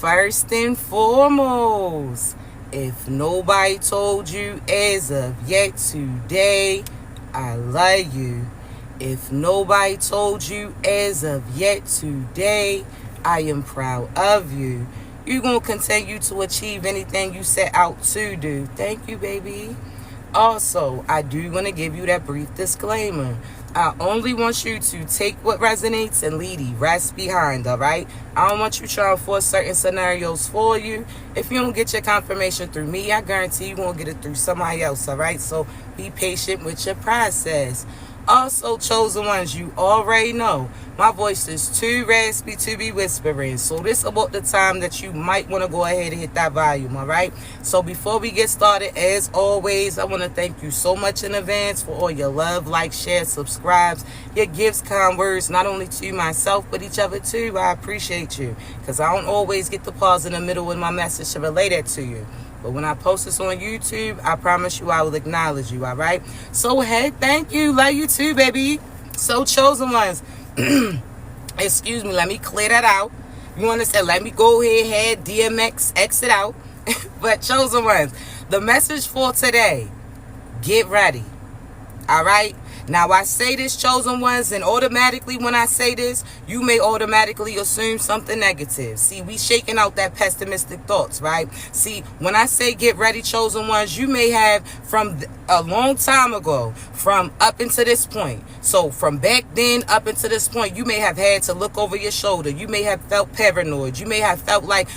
First and foremost, if nobody told you as of yet today, I love you. If nobody told you as of yet today, I am proud of you. You're going to continue to achieve anything you set out to do. Thank you, baby. Also, I do want to give you that brief disclaimer. I only want you to take what resonates and leave the rest behind, all right? I don't want you trying to force certain scenarios for you. If you don't get your confirmation through me, I guarantee you won't get it through somebody else, all right? So be patient with your process. Also, chosen ones, you already know my voice is too raspy to be whispering. So this is about the time that you might want to go ahead and hit that volume, all right? So before we get started, as always, I want to thank you so much in advance for all your love, like, share, subscribes, your gifts, kind words, not only to myself, but each other too. I appreciate you because I don't always get the pause in the middle of my message to relay that to you. But when I post this on YouTube, I promise you I will acknowledge you, all right? So, hey, thank you. Love you too, baby. So, chosen ones, excuse me, let me clear that out. You understand? Let me go ahead, DMX, exit out. But, chosen ones, the message for today, get ready, all right? Now, I say this, chosen ones, and automatically when I say this, you may automatically assume something negative. See, we shaking out that pessimistic thoughts, right? See, when I say get ready, chosen ones, you may have from a long time ago, from up until this point. So from back then up until this point, you may have had to look over your shoulder. You may have felt paranoid. You may have felt like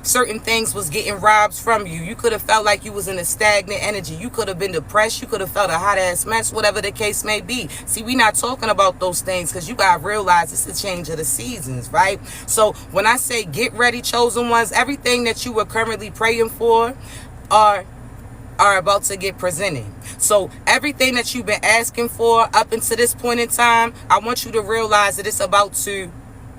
certain things was getting robbed from you. You could have felt like you was in a stagnant energy. You could have been depressed. You could have felt a hot ass mess, whatever the case may be. See, we not talking about those things because you got to realize it's a change of the seasons, right? So when I say get ready, chosen ones, everything that you were currently praying for are about to get presented. So everything that you've been asking for up until this point in time, I want you to realize that it's about to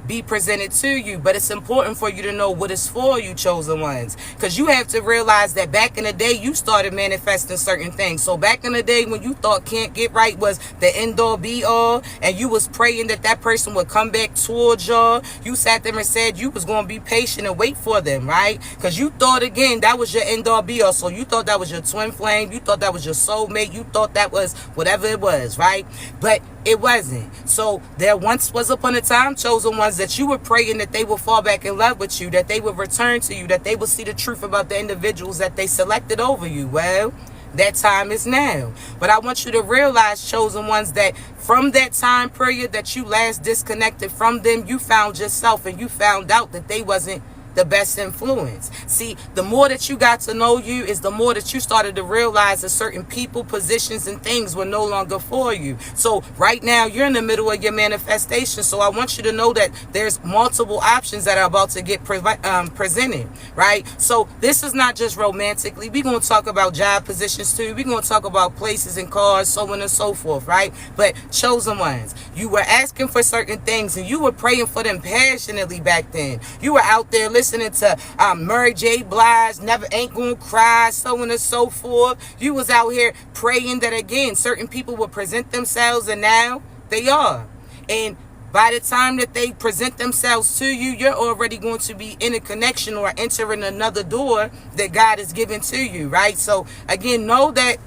be presented to you. But it's important for you to know what it's for, you chosen ones, because you have to realize that back in the day you started manifesting certain things. So back in the day when you thought can't get right was the end all be all, and you was praying that that person would come back towards y'all, you sat there and said you was going to be patient and wait for them, right? Because you thought, again, that was your end all be all. So you thought that was your twin flame, you thought that was your soulmate, you thought that was whatever it was, right? But it wasn't. So there once was upon a time, chosen ones, that you were praying that they would fall back in love with you, that they would return to you, that they would see the truth about the individuals that they selected over you. Well, that time is now. But I want you to realize, chosen ones, that from that time period that you last disconnected from them, you found yourself and you found out that they wasn't the best influence. See, the more that you got to know you is the more that you started to realize that certain people, positions, and things were no longer for you. So right now you're in the middle of your manifestation. So I want you to know that there's multiple options that are about to get presented, right? So this is not just romantically. We're going to talk about job positions too. We're going to talk about places and cars, so on and so forth, right? But chosen ones, you were asking for certain things and you were praying for them passionately back then. You were out there listening to Mary J. Blige, Never Ain't Gonna Cry, so on and so forth. You was out here praying that, again, certain people would present themselves, and now they are. And by the time that they present themselves to you, you're already going to be in a connection or entering another door that God has given to you, right? So, again, know that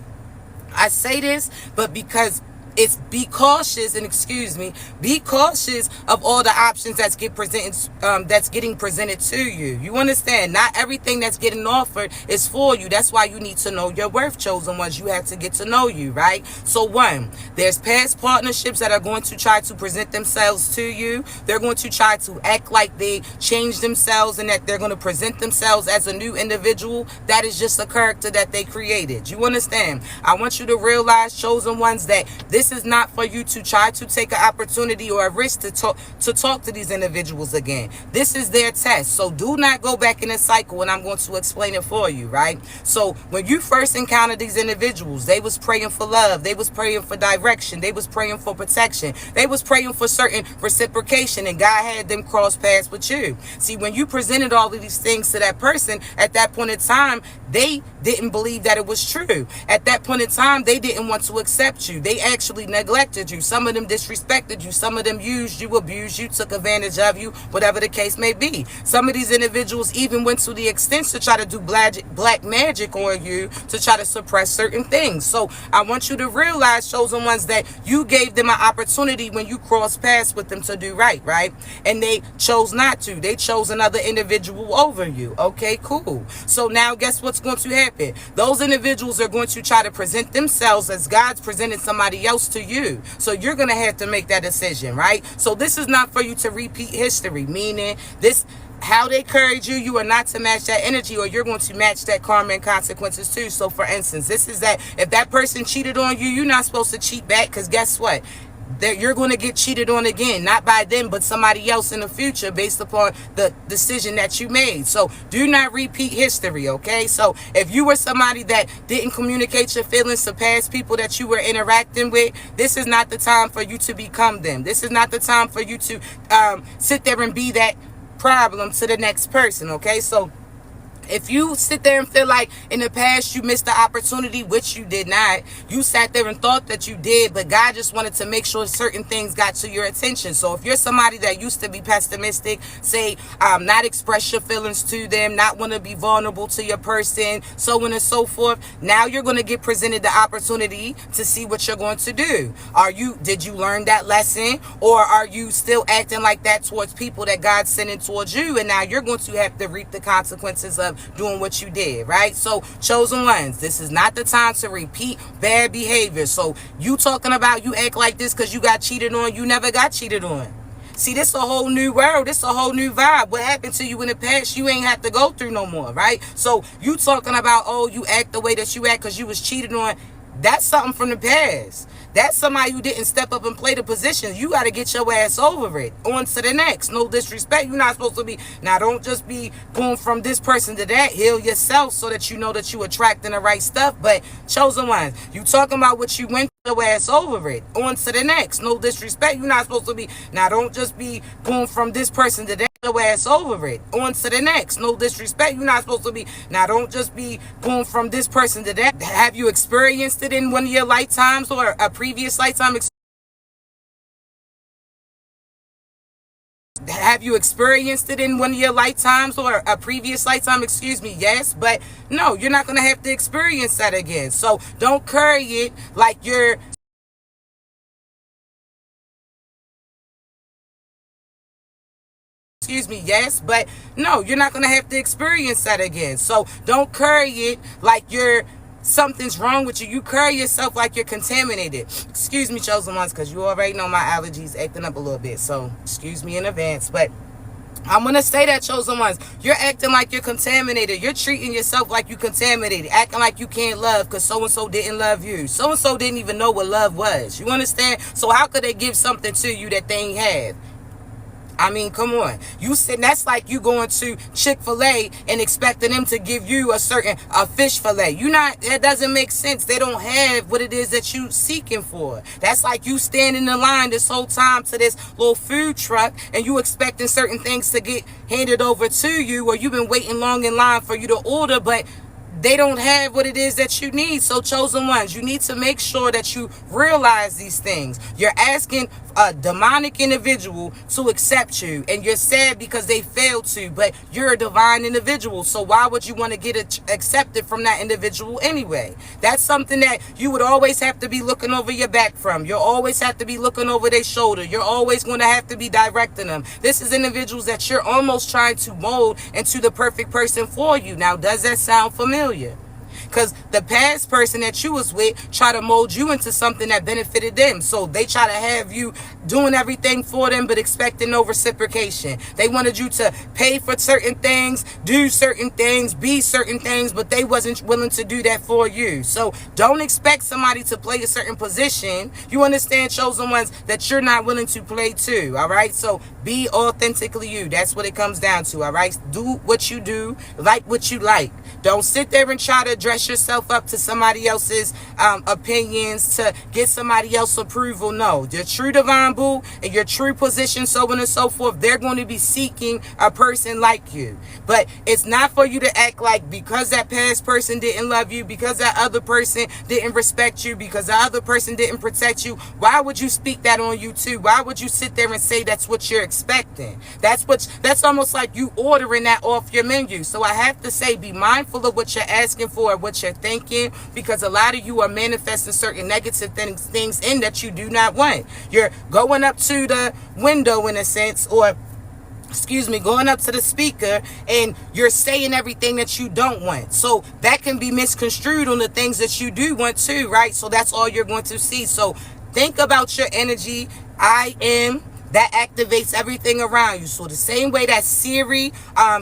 I say this, but because it's be cautious, and be cautious of all the options that's getting presented to you. You understand? Not everything that's getting offered is for you. That's why you need to know your worth, chosen ones. You have to get to know you, right? So one, there's past partnerships that are going to try to present themselves to you. They're going to try to act like they changed themselves and that they're going to present themselves as a new individual. That is just a character that they created. You understand? I want you to realize, chosen ones, that this is not for you to try to take an opportunity or a risk to talk to these individuals again. This is their test. So do not go back in a cycle, and I'm going to explain it for you, right? So when you first encountered these individuals, they was praying for love. They was praying for direction. They was praying for protection. They was praying for certain reciprocation, and God had them cross paths with you. See, when you presented all of these things to that person, at that point in time, they didn't believe that it was true. At that point in time, they didn't want to accept you. They asked actually neglected you. Some of them disrespected you. Some of them used you, abused you, took advantage of you, whatever the case may be. Some of these individuals even went to the extent to try to do black magic on you to try to suppress certain things. So I want you to realize, chosen ones, that you gave them an opportunity when you crossed paths with them to do right? And they chose not to. They chose another individual over you. Okay, cool. So now guess what's going to happen? Those individuals are going to try to present themselves as God's presented somebody else to you. So you're going to have to make that decision, right? So this is not for you to repeat history, meaning this, how they carried you, you are not to match that energy, or you're going to match that karma and consequences too. So for instance, this is that if that person cheated on you, you're not supposed to cheat back, because guess what? That you're going to get cheated on again, not by them, but somebody else in the future based upon the decision that you made. So do not repeat history, okay? So if you were somebody that didn't communicate your feelings to past people that you were interacting with, this is not the time for you to become them. This is not the time for you to sit there and be that problem to the next person, okay? So if you sit there and feel like in the past you missed the opportunity, which you did not, you sat there and thought that you did, but God just wanted to make sure certain things got to your attention. So if you're somebody that used to be pessimistic, say not express your feelings to them, not want to be vulnerable to your person, so on and so forth, now you're going to get presented the opportunity to see what you're going to do. Did you learn that lesson, or are you still acting like that towards people that God's sending towards you, and now you're going to have to reap the consequences of doing what you did, right? So chosen ones, this is not the time to repeat bad behavior. So you talking about you act like this because you got cheated on, you never got cheated on. See, this a whole new world. This a whole new vibe. What happened to you in the past, you ain't have to go through no more, right? So you talking about, oh, you act the way that you act because you was cheated on. That's something from the past. That's somebody who didn't step up and play the position. You got to get your ass over it. On to the next. No disrespect. You're not supposed to be. Now, don't just be going from this person to that. Heal yourself so that you know that you attracting the right stuff. But chosen ones, you talking about what you went your ass over it. On to the next. No disrespect. You're not supposed to be. Now, don't just be going from this person to that. Your ass over it. On to the next. No disrespect. You're not supposed to be. Now, don't just be going from this person to that. Have you experienced it in one of your lifetimes or a previous lifetime? Have you experienced it in one of your lifetimes or a previous lifetime? Excuse me. Yes, but no, you're not going to have to experience that again. So don't carry it like you're. Excuse me, yes, but no, you're not going to have to experience that again. So don't carry it like something's wrong with you. You carry yourself like you're contaminated. Excuse me, chosen ones, because you already know my allergies acting up a little bit. So excuse me in advance. But I'm going to say that, chosen ones, you're acting like you're contaminated. You're treating yourself like you contaminated, acting like you can't love because so-and-so didn't love you. So-and-so didn't even know what love was. You understand? So how could they give something to you that they ain't have? I mean, come on. That's like you going to Chick-fil-A and expecting them to give you a fish fillet. That doesn't make sense. They don't have what it is that you seeking for. That's like you standing in line this whole time to this little food truck and you expecting certain things to get handed over to you, or you've been waiting long in line for you to order, but they don't have what it is that you need. So chosen ones, you need to make sure that you realize these things. You're asking a demonic individual to accept you, and you're sad because they failed to, but you're a divine individual. So why would you want to get accepted from that individual anyway? That's something that you would always have to be looking over your back from. You'll always have to be looking over their shoulder. You're always going to have to be directing them. This is individuals that you're almost trying to mold into the perfect person for you. Now, does that sound familiar? Because the past person that you was with try to mold you into something that benefited them. So they try to have you doing everything for them but expecting no reciprocation. They wanted you to pay for certain things, do certain things, be certain things, but they wasn't willing to do that for you. So don't expect somebody to play a certain position. You understand, chosen ones, that you're not willing to play too. All right? So be authentically you. That's what it comes down to. All right? Do what you do, like what you like. Don't sit there and try to dress dress yourself up to somebody else's opinions, to get somebody else's approval. No, your true divine boo and your true position, so on and so forth, they're going to be seeking a person like you. But it's not for you to act like because that past person didn't love you, because that other person didn't respect you, because the other person didn't protect you, why would you speak that on you too? Why would you sit there and say that's what you're expecting? That's almost like you ordering that off your menu. So I have to say, be mindful of what you're asking for, what you're thinking, because a lot of you are manifesting certain negative things in that you do not want. You're going up to the window in a sense, or going up to the speaker, and you're saying everything that you don't want. So that can be misconstrued on the things that you do want too, right? So that's all you're going to see. So think about your energy. I am. That activates everything around you. So the same way that Siri,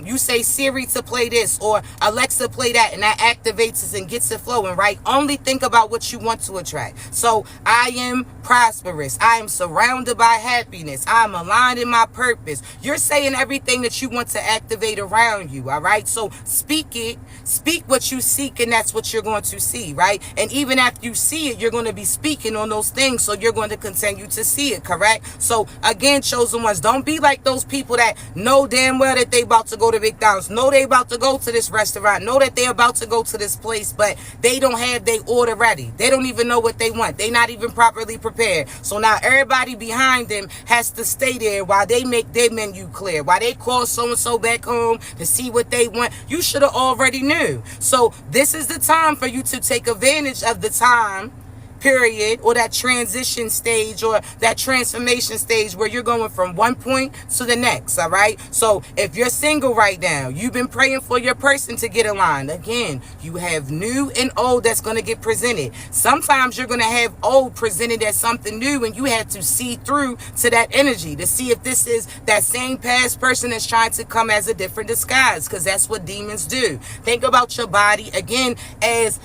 you say Siri to play this, or Alexa play that, and that activates it and gets it flowing, right? Only think about what you want to attract. So I am prosperous. I am surrounded by happiness. I'm aligned in my purpose. You're saying everything that you want to activate around you, all right? So speak it. Speak what you seek, and that's what you're going to see, right? And even after you see it, you're going to be speaking on those things, so you're going to continue to see it, correct? So again, chosen ones, don't be like those people that know damn well that they about to go to McDonald's, know they about to go to this restaurant, know that they about to go to this place, but they don't have their order ready. They don't even know what they want. They not even properly prepared. So now everybody behind them has to stay there while they make their menu clear, while they call so-and-so back home to see what they want. You should have already knew. So this is the time for you to take advantage of the time period, or that transition stage, or that transformation stage where you're going from one point to the next, all right? So if you're single right now, you've been praying for your person to get aligned. Again, you have new and old that's going to get presented. Sometimes you're going to have old presented as something new, and you have to see through to that energy to see if this is that same past person that's trying to come as a different disguise, because that's what demons do. Think about your body again as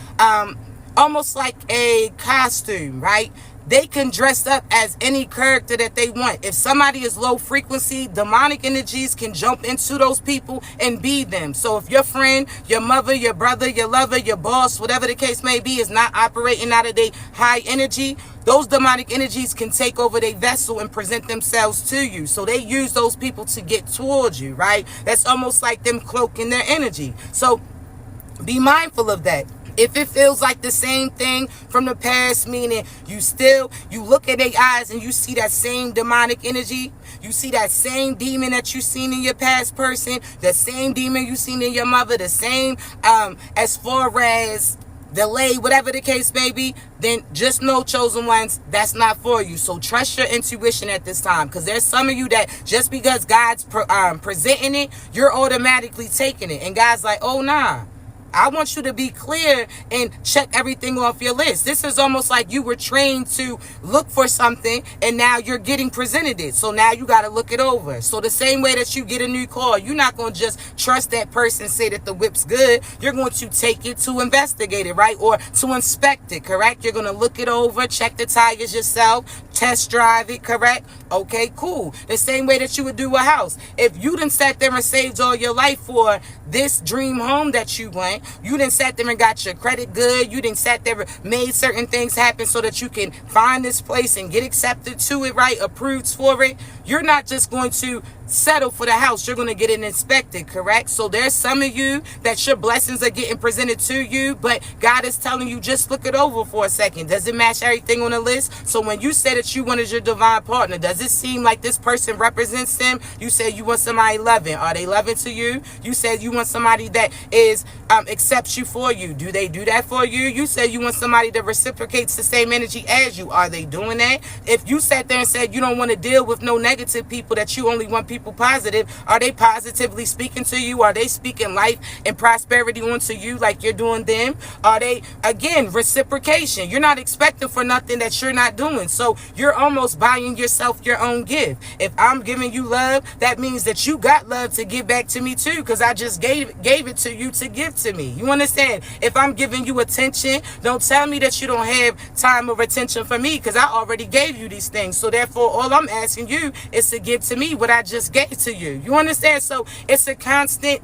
almost like a costume, right? They can dress up as any character that they want. If somebody is low frequency, demonic energies can jump into those people and be them. So if your friend, your mother, your brother, your lover, your boss, whatever the case may be, is not operating out of their high energy, those demonic energies can take over their vessel and present themselves to you. So they use those people to get towards you, right? That's almost like them cloaking their energy. So be mindful of that. If it feels like the same thing from the past, meaning you look at their eyes and you see that same demonic energy, you see that same demon that you seen in your past person, the same demon you seen in your mother, the same as far as delay, whatever the case may be, then just know, chosen ones, that's not for you. So trust your intuition at this time, because there's some of you that just because God's presenting it, you're automatically taking it, and God's like, oh nah, I want you to be clear and check everything off your list. This is almost like you were trained to look for something, and now you're getting presented it. So now you got to look it over. So the same way that you get a new car, you're not going to just trust that person, say that the whip's good. You're going to take it to investigate it, right? Or to inspect it, correct? You're going to look it over, check the tires yourself, test drive it, correct? Okay, cool. The same way that you would do a house. If you done sat there and saved all your life for this dream home that you want, you done sat there and got your credit good, you done sat there and made certain things happen so that you can find this place and get accepted to it, right? Approved for it. You're not just going to settle for the house. You're going to get it inspected, correct? So there's some of you that your blessings are getting presented to you, but God is telling you, just look it over for a second. Does it match everything on the list? So when you say that you wanted your divine partner, does it seem like this person represents them? You said you want somebody loving. Are they loving to you? You said you want somebody that is accepts you for you. Do they do that for you? You said you want somebody that reciprocates the same energy as you. Are they doing that? If you sat there and said you don't want to deal with no negative people, that you only want people positive, are they positively speaking to you? Are they speaking life and prosperity onto you like you're doing them? Are they, again, reciprocation? You're not expecting for nothing that you're not doing. So you're almost buying yourself your own gift. If I'm giving you love, that means that you got love to give back to me too, because I just gave it to you to give to me. You understand? If I'm giving you attention, don't tell me that you don't have time or attention for me, because I already gave you these things. So therefore, all I'm asking you is to give to me what I just gave to you. You understand? So it's a constant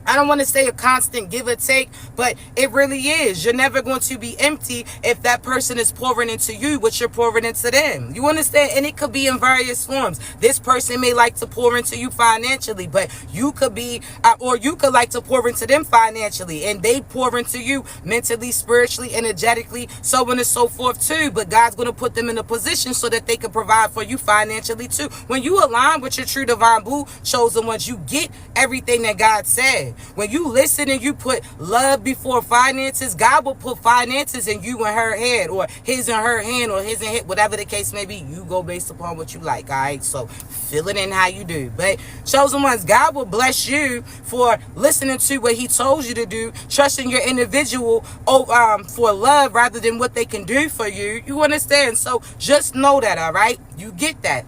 I don't want to say a constant give or take, but it really is. You're never going to be empty if that person is pouring into you what you're pouring into them. You understand? And it could be in various forms. This person may like to pour into you financially, but you could be, or you could like to pour into them financially, and they pour into you mentally, spiritually, energetically, so on and so forth too. But God's going to put them in a position so that they can provide for you financially too. When you align with your true divine boo, chosen ones, you get everything that God said. When you listen and you put love before finances, God will put finances in you and her head, or his and her hand, or his and his, whatever the case may be. You go based upon what you like, all right? So fill it in how you do. But chosen ones, God will bless you for listening to what he told you to do, trusting your individual for love rather than what they can do for you. You understand? So just know that, all right? You get that.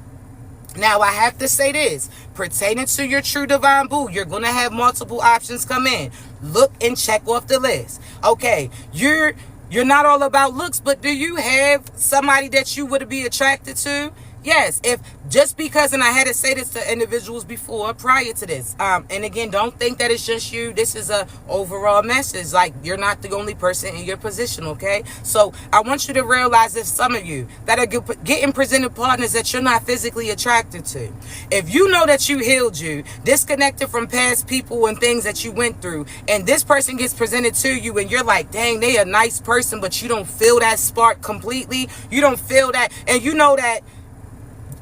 Now, I have to say this. Pertaining to your true divine boo, you're going to have multiple options come in. Look and check off the list. Okay, you're not all about looks, but do you have somebody that you would be attracted to? Yes, if just because, and I had to say this to individuals before, prior to this, and again, don't think that it's just you. This is a overall message. Like, you're not the only person in your position, okay? So I want you to realize that some of you that are getting presented partners that you're not physically attracted to. If you know that you healed you, disconnected from past people and things that you went through, and this person gets presented to you and you're like, dang, they a nice person, but you don't feel that spark completely. You don't feel that, and you know that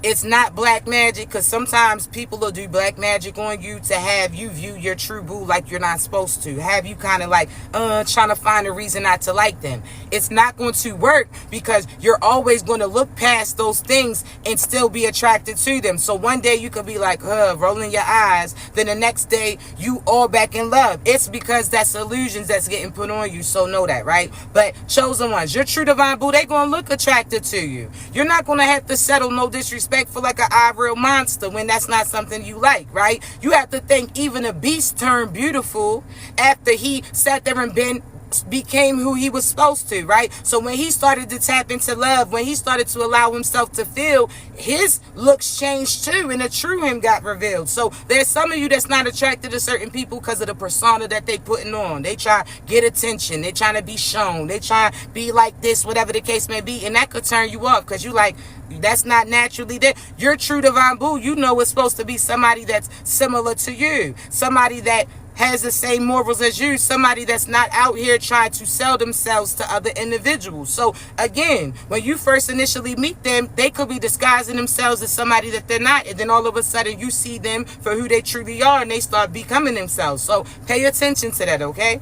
it's not black magic, because sometimes people will do black magic on you to have you view your true boo like you're not supposed to. Have you kind of like trying to find a reason not to like them. It's not going to work, because you're always going to look past those things and still be attracted to them. So one day you could be like, rolling your eyes. Then the next day you all back in love. It's because that's illusions that's getting put on you. So know that, right? But chosen ones, your true divine boo, they going to look attracted to you. You're not going to have to settle, no disrespect, for like an ivory monster when that's not something you like, right? You have to think even a beast turned beautiful after he sat there and became who he was supposed to, right? So when he started to tap into love, when he started to allow himself to feel, his looks changed too, and the true him got revealed. So there's some of you that's not attracted to certain people because of the persona that they putting on. They try to get attention, they trying to be shown, they try to be like this, whatever the case may be, and that could turn you off because you like, that's not naturally there. Your true divine boo, you know, it's supposed to be somebody that's similar to you, somebody that has the same morals as you, somebody that's not out here trying to sell themselves to other individuals. So again, when you first initially meet them, they could be disguising themselves as somebody that they're not, and then all of a sudden you see them for who they truly are and they start becoming themselves. So pay attention to that, okay?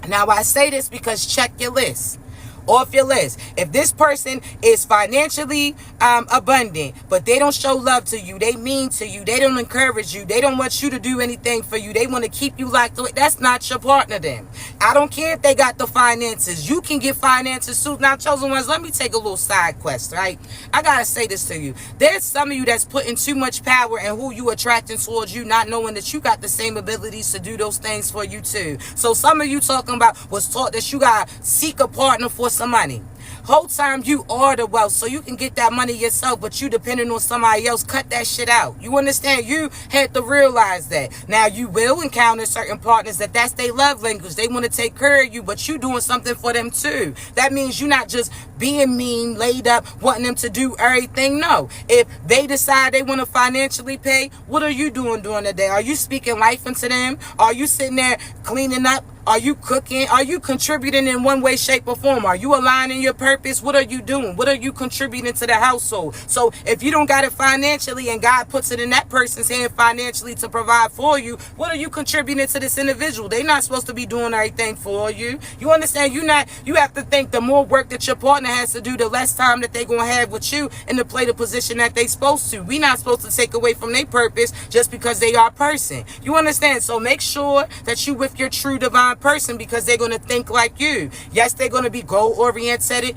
Now I say this because check your list. Off your list. If this person is financially abundant, but they don't show love to you, they mean to you, they don't encourage you, they don't want you to do anything for you, they want to keep you locked away, that's not your partner then. I don't care if they got the finances. You can get finances too. Now, chosen ones, let me take a little side quest, right? I gotta say this to you. There's some of you that's putting too much power in who you attracting towards you, not knowing that you got the same abilities to do those things for you too. So some of you talking about was taught that you gotta seek a partner for some money. Whole time you are the wealth, so you can get that money yourself, but you depending on somebody else. Cut that shit out. You understand? You had to realize that. Now you will encounter certain partners that's their love language. They want to take care of you, but you doing something for them too. That means you're not just being mean, laid up, wanting them to do everything. No. If they decide they want to financially pay, what are you doing during the day? Are you speaking life into them? Are you sitting there cleaning up? Are you cooking? Are you contributing in one way, shape, or form? Are you aligning your purpose? What are you doing? What are you contributing to the household? So if you don't got it financially and God puts it in that person's hand financially to provide for you, what are you contributing to this individual? They're not supposed to be doing everything for you. You understand? You have to think the more work that your partner has to do, the less time that they're going to have with you and to play the position that they're supposed to. We're not supposed to take away from their purpose just because they are a person. You understand? So make sure that you with your true divine person, because they're going to think like you. Yes, they're going to be goal oriented,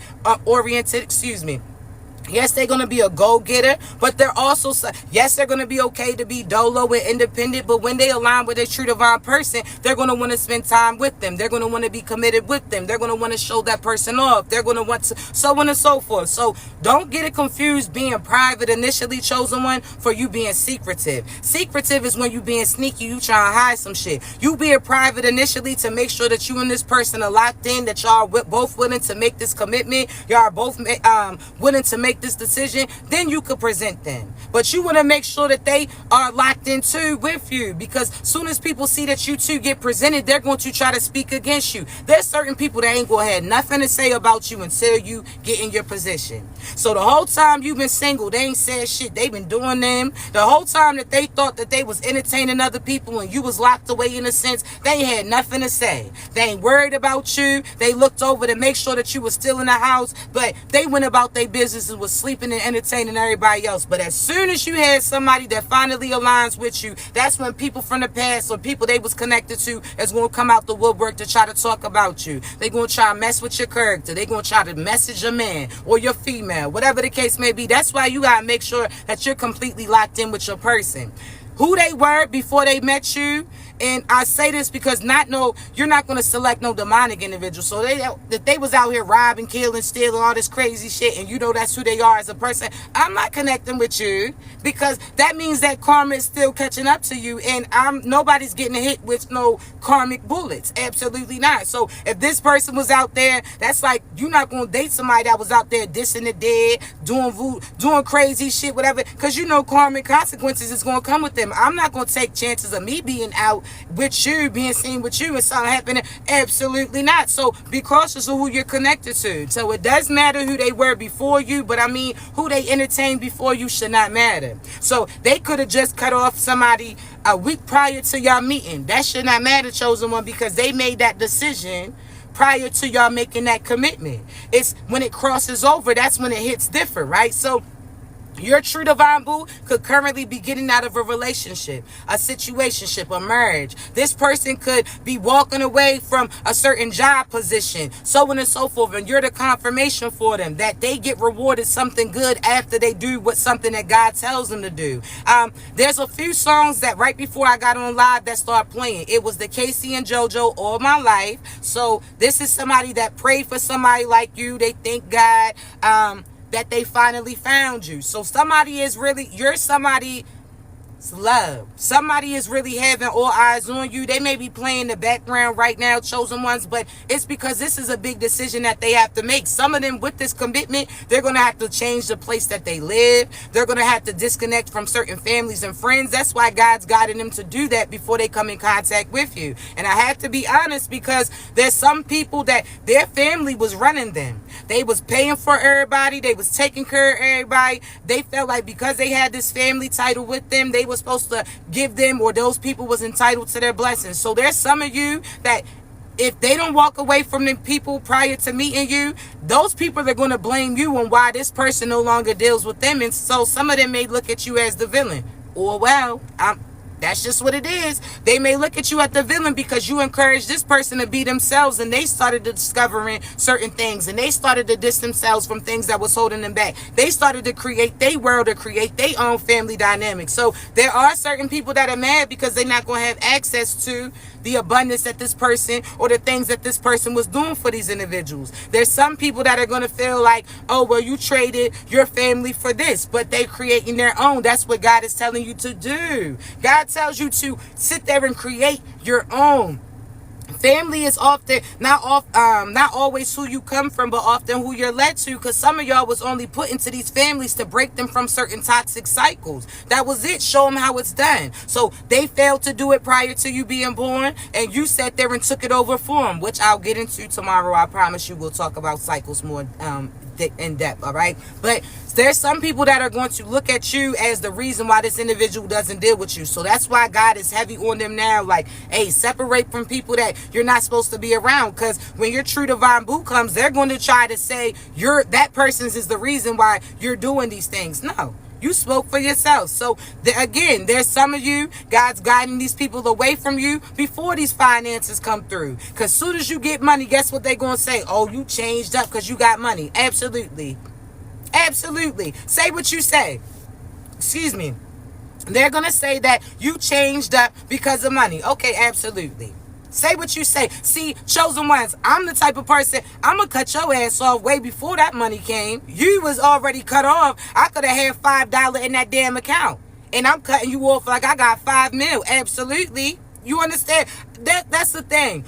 Yes, they're going to be a go-getter, but they're also, yes, they're going to be okay to be dolo and independent, but when they align with a true divine person, they're going to want to spend time with them. They're going to want to be committed with them. They're going to want to show that person off. They're going to want to, so on and so forth. So don't get it confused being private initially, chosen one, for you being secretive. Secretive is when you being sneaky, you trying to hide some shit. You being private initially to make sure that you and this person are locked in, that y'all both willing to make this commitment, y'all are both willing to make this decision, then you could present them. But you want to make sure that they are locked in too with you, because soon as people see that you two get presented, they're going to try to speak against you. There's certain people that ain't going to have nothing to say about you until you get in your position. So the whole time you've been single, they ain't said shit. They've been doing them. The whole time that they thought that they was entertaining other people and you was locked away in a sense, they ain't had nothing to say. They ain't worried about you. They looked over to make sure that you was still in the house, but they went about their business and was sleeping and entertaining everybody else. But as soon as you had somebody that finally aligns with you, that's when people from the past or people they was connected to is going to come out the woodwork to try to talk about you. They going to try to mess with your character. They going to try to message your man or your female, whatever the case may be. That's why you got to make sure that you're completely locked in with your person, who they were before they met you. And I say this because you're not going to select no demonic individual. So that they was out here robbing, killing, stealing, all this crazy shit, and you know that's who they are as a person. I'm not connecting with you, because that means that karma is still catching up to you, and nobody's getting hit with no karmic bullets. Absolutely not. So if this person was out there, that's like you're not going to date somebody that was out there dissing the dead, doing crazy shit, whatever, because you know karmic consequences is going to come with them. I'm not going to take chances of me being out with you, being seen with you, and something happening. Absolutely not. So be cautious of who you're connected to. So it does matter who they were before you, but I mean who they entertained before you should not matter. So they could have just cut off somebody a week prior to y'all meeting. That should not matter, chosen one, because they made that decision prior to y'all making that commitment. It's when it crosses over, that's when it hits different, right? So your true divine boo could currently be getting out of a relationship, a situationship, a marriage. This person could be walking away from a certain job position, so on and so forth. And you're the confirmation for them that they get rewarded something good after they do something that God tells them to do. There's a few songs that right before I got on live that started playing. It was the Casey and JoJo, All My Life. So this is somebody that prayed for somebody like you. They thank God that they finally found you. So you're somebody's love. Somebody is really having all eyes on you. They may be playing the background right now, chosen ones, but it's because this is a big decision that they have to make. Some of them with this commitment, they're going to have to change the place that they live. They're going to have to disconnect from certain families and friends. That's why God's guiding them to do that before they come in contact with you. And I have to be honest, because there's some people that their family was running them. They was paying for everybody. They was taking care of everybody. They felt like because they had this family title with them, they was supposed to give them, or those people was entitled to their blessings. So there's some of you that if they don't walk away from the people prior to meeting you, those people are going to blame you on why this person no longer deals with them. And so some of them may look at you as the villain. Or that's just what it is. They may look at you as the villain because you encouraged this person to be themselves, and they started discovering certain things, and they started to distance themselves from things that was holding them back. They started to create their world, to create their own family dynamics. So there are certain people that are mad because they're not going to have access to the abundance that this person or the things that this person was doing for these individuals. There's some people that are going to feel like, oh, well, you traded your family for this, but they creating their own. That's what God is telling you to do. God tells you to sit there and create your own. Family is often not always who you come from, but often who you're led to, because some of y'all was only put into these families to break them from certain toxic cycles. That was it. Show them how it's done. So they failed to do it prior to you being born, and you sat there and took it over for them, which I'll get into tomorrow. I promise you we'll talk about cycles more in depth, all right? But there's some people that are going to look at you as the reason why this individual doesn't deal with you. So that's why God is heavy on them now, like, hey, separate from people that you're not supposed to be around, because when your true divine boo comes, they're going to try to say that person's is the reason why you're doing these things. No. You spoke for yourself. So again, there's some of you, God's guiding these people away from you before these finances come through. Because soon as you get money, guess what they're going to say? Oh, you changed up because you got money. Absolutely. Absolutely. Say what you say. Excuse me. They're going to say that you changed up because of money. Okay, absolutely. Say what you say. See, chosen ones, I'm the type of person, I'm going to cut your ass off way before that money came. You was already cut off. I could have had $5 in that damn account. And I'm cutting you off like I got $5 million. Absolutely. You understand? That's the thing.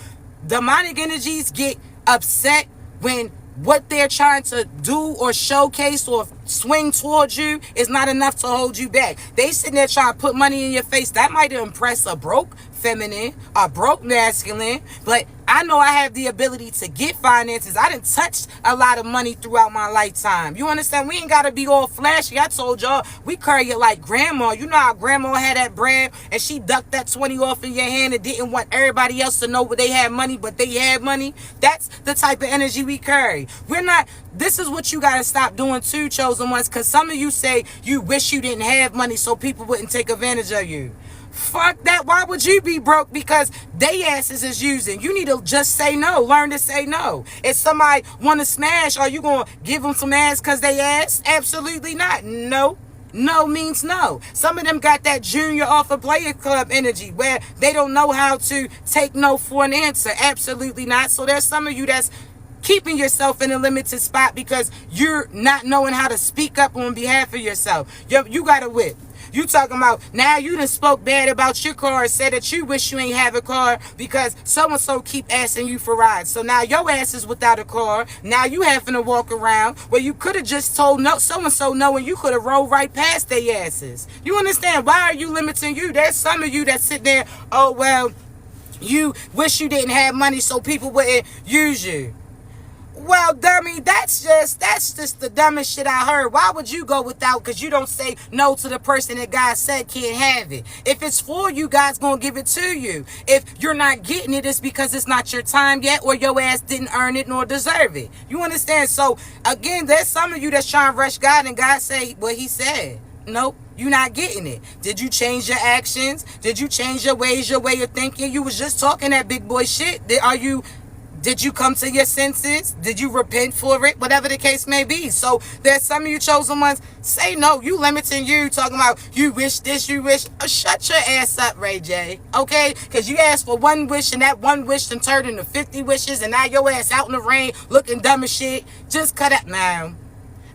Demonic energies get upset when what they're trying to do or showcase or swing towards you is not enough to hold you back. They sitting there trying to put money in your face. That might impress a broke feminine, a broke masculine, but I know I have the ability to get finances. I done touched a lot of money throughout my lifetime. You understand? We ain't got to be all flashy. I told y'all, we carry it like grandma. You know how grandma had that bread and she ducked that 20 off in your hand and didn't want everybody else to know they had money, but they had money? That's the type of energy we carry. We're not, this is what you got to stop doing too, chosen ones, because some of you say you wish you didn't have money so people wouldn't take advantage of you. Fuck that. Why would you be broke? Because they asses is using. You need to just say no. Learn to say no. If somebody want to smash, are you going to give them some ass because they ass? Absolutely not. No. No means no. Some of them got that junior off a player club energy where they don't know how to take no for an answer. Absolutely not. So there's some of you that's keeping yourself in a limited spot because you're not knowing how to speak up on behalf of yourself. You got a whip. You talking about now you done spoke bad about your car and said that you wish you ain't have a car because so-and-so keep asking you for rides. So now your ass is without a car. Now you having to walk around where you could have just told no so-and-so no and you could have rolled right past their asses. You understand? Why are you limiting you? There's some of you that sit there, oh, well, you wish you didn't have money so people wouldn't use you. Well, dummy, that's just the dumbest shit I heard. Why would you go without? Because you don't say no to the person that God said can't have it. If it's for you, God's going to give it to you. If you're not getting it, it's because it's not your time yet or your ass didn't earn it nor deserve it. You understand? So, again, there's some of you that's trying to rush God and God say what he said. Nope, you're not getting it. Did you change your actions? Did you change your ways, your way of thinking? You was just talking that big boy shit. Did you come to your senses? Did you repent for it? Whatever the case may be. So there's some of you chosen ones, say no. You limiting you, talking about you wish this, you wish. Shut your ass up, Ray J. Okay? Because you asked for one wish and that one wish and turned into 50 wishes and now your ass out in the rain looking dumb as shit. Just cut it. Now,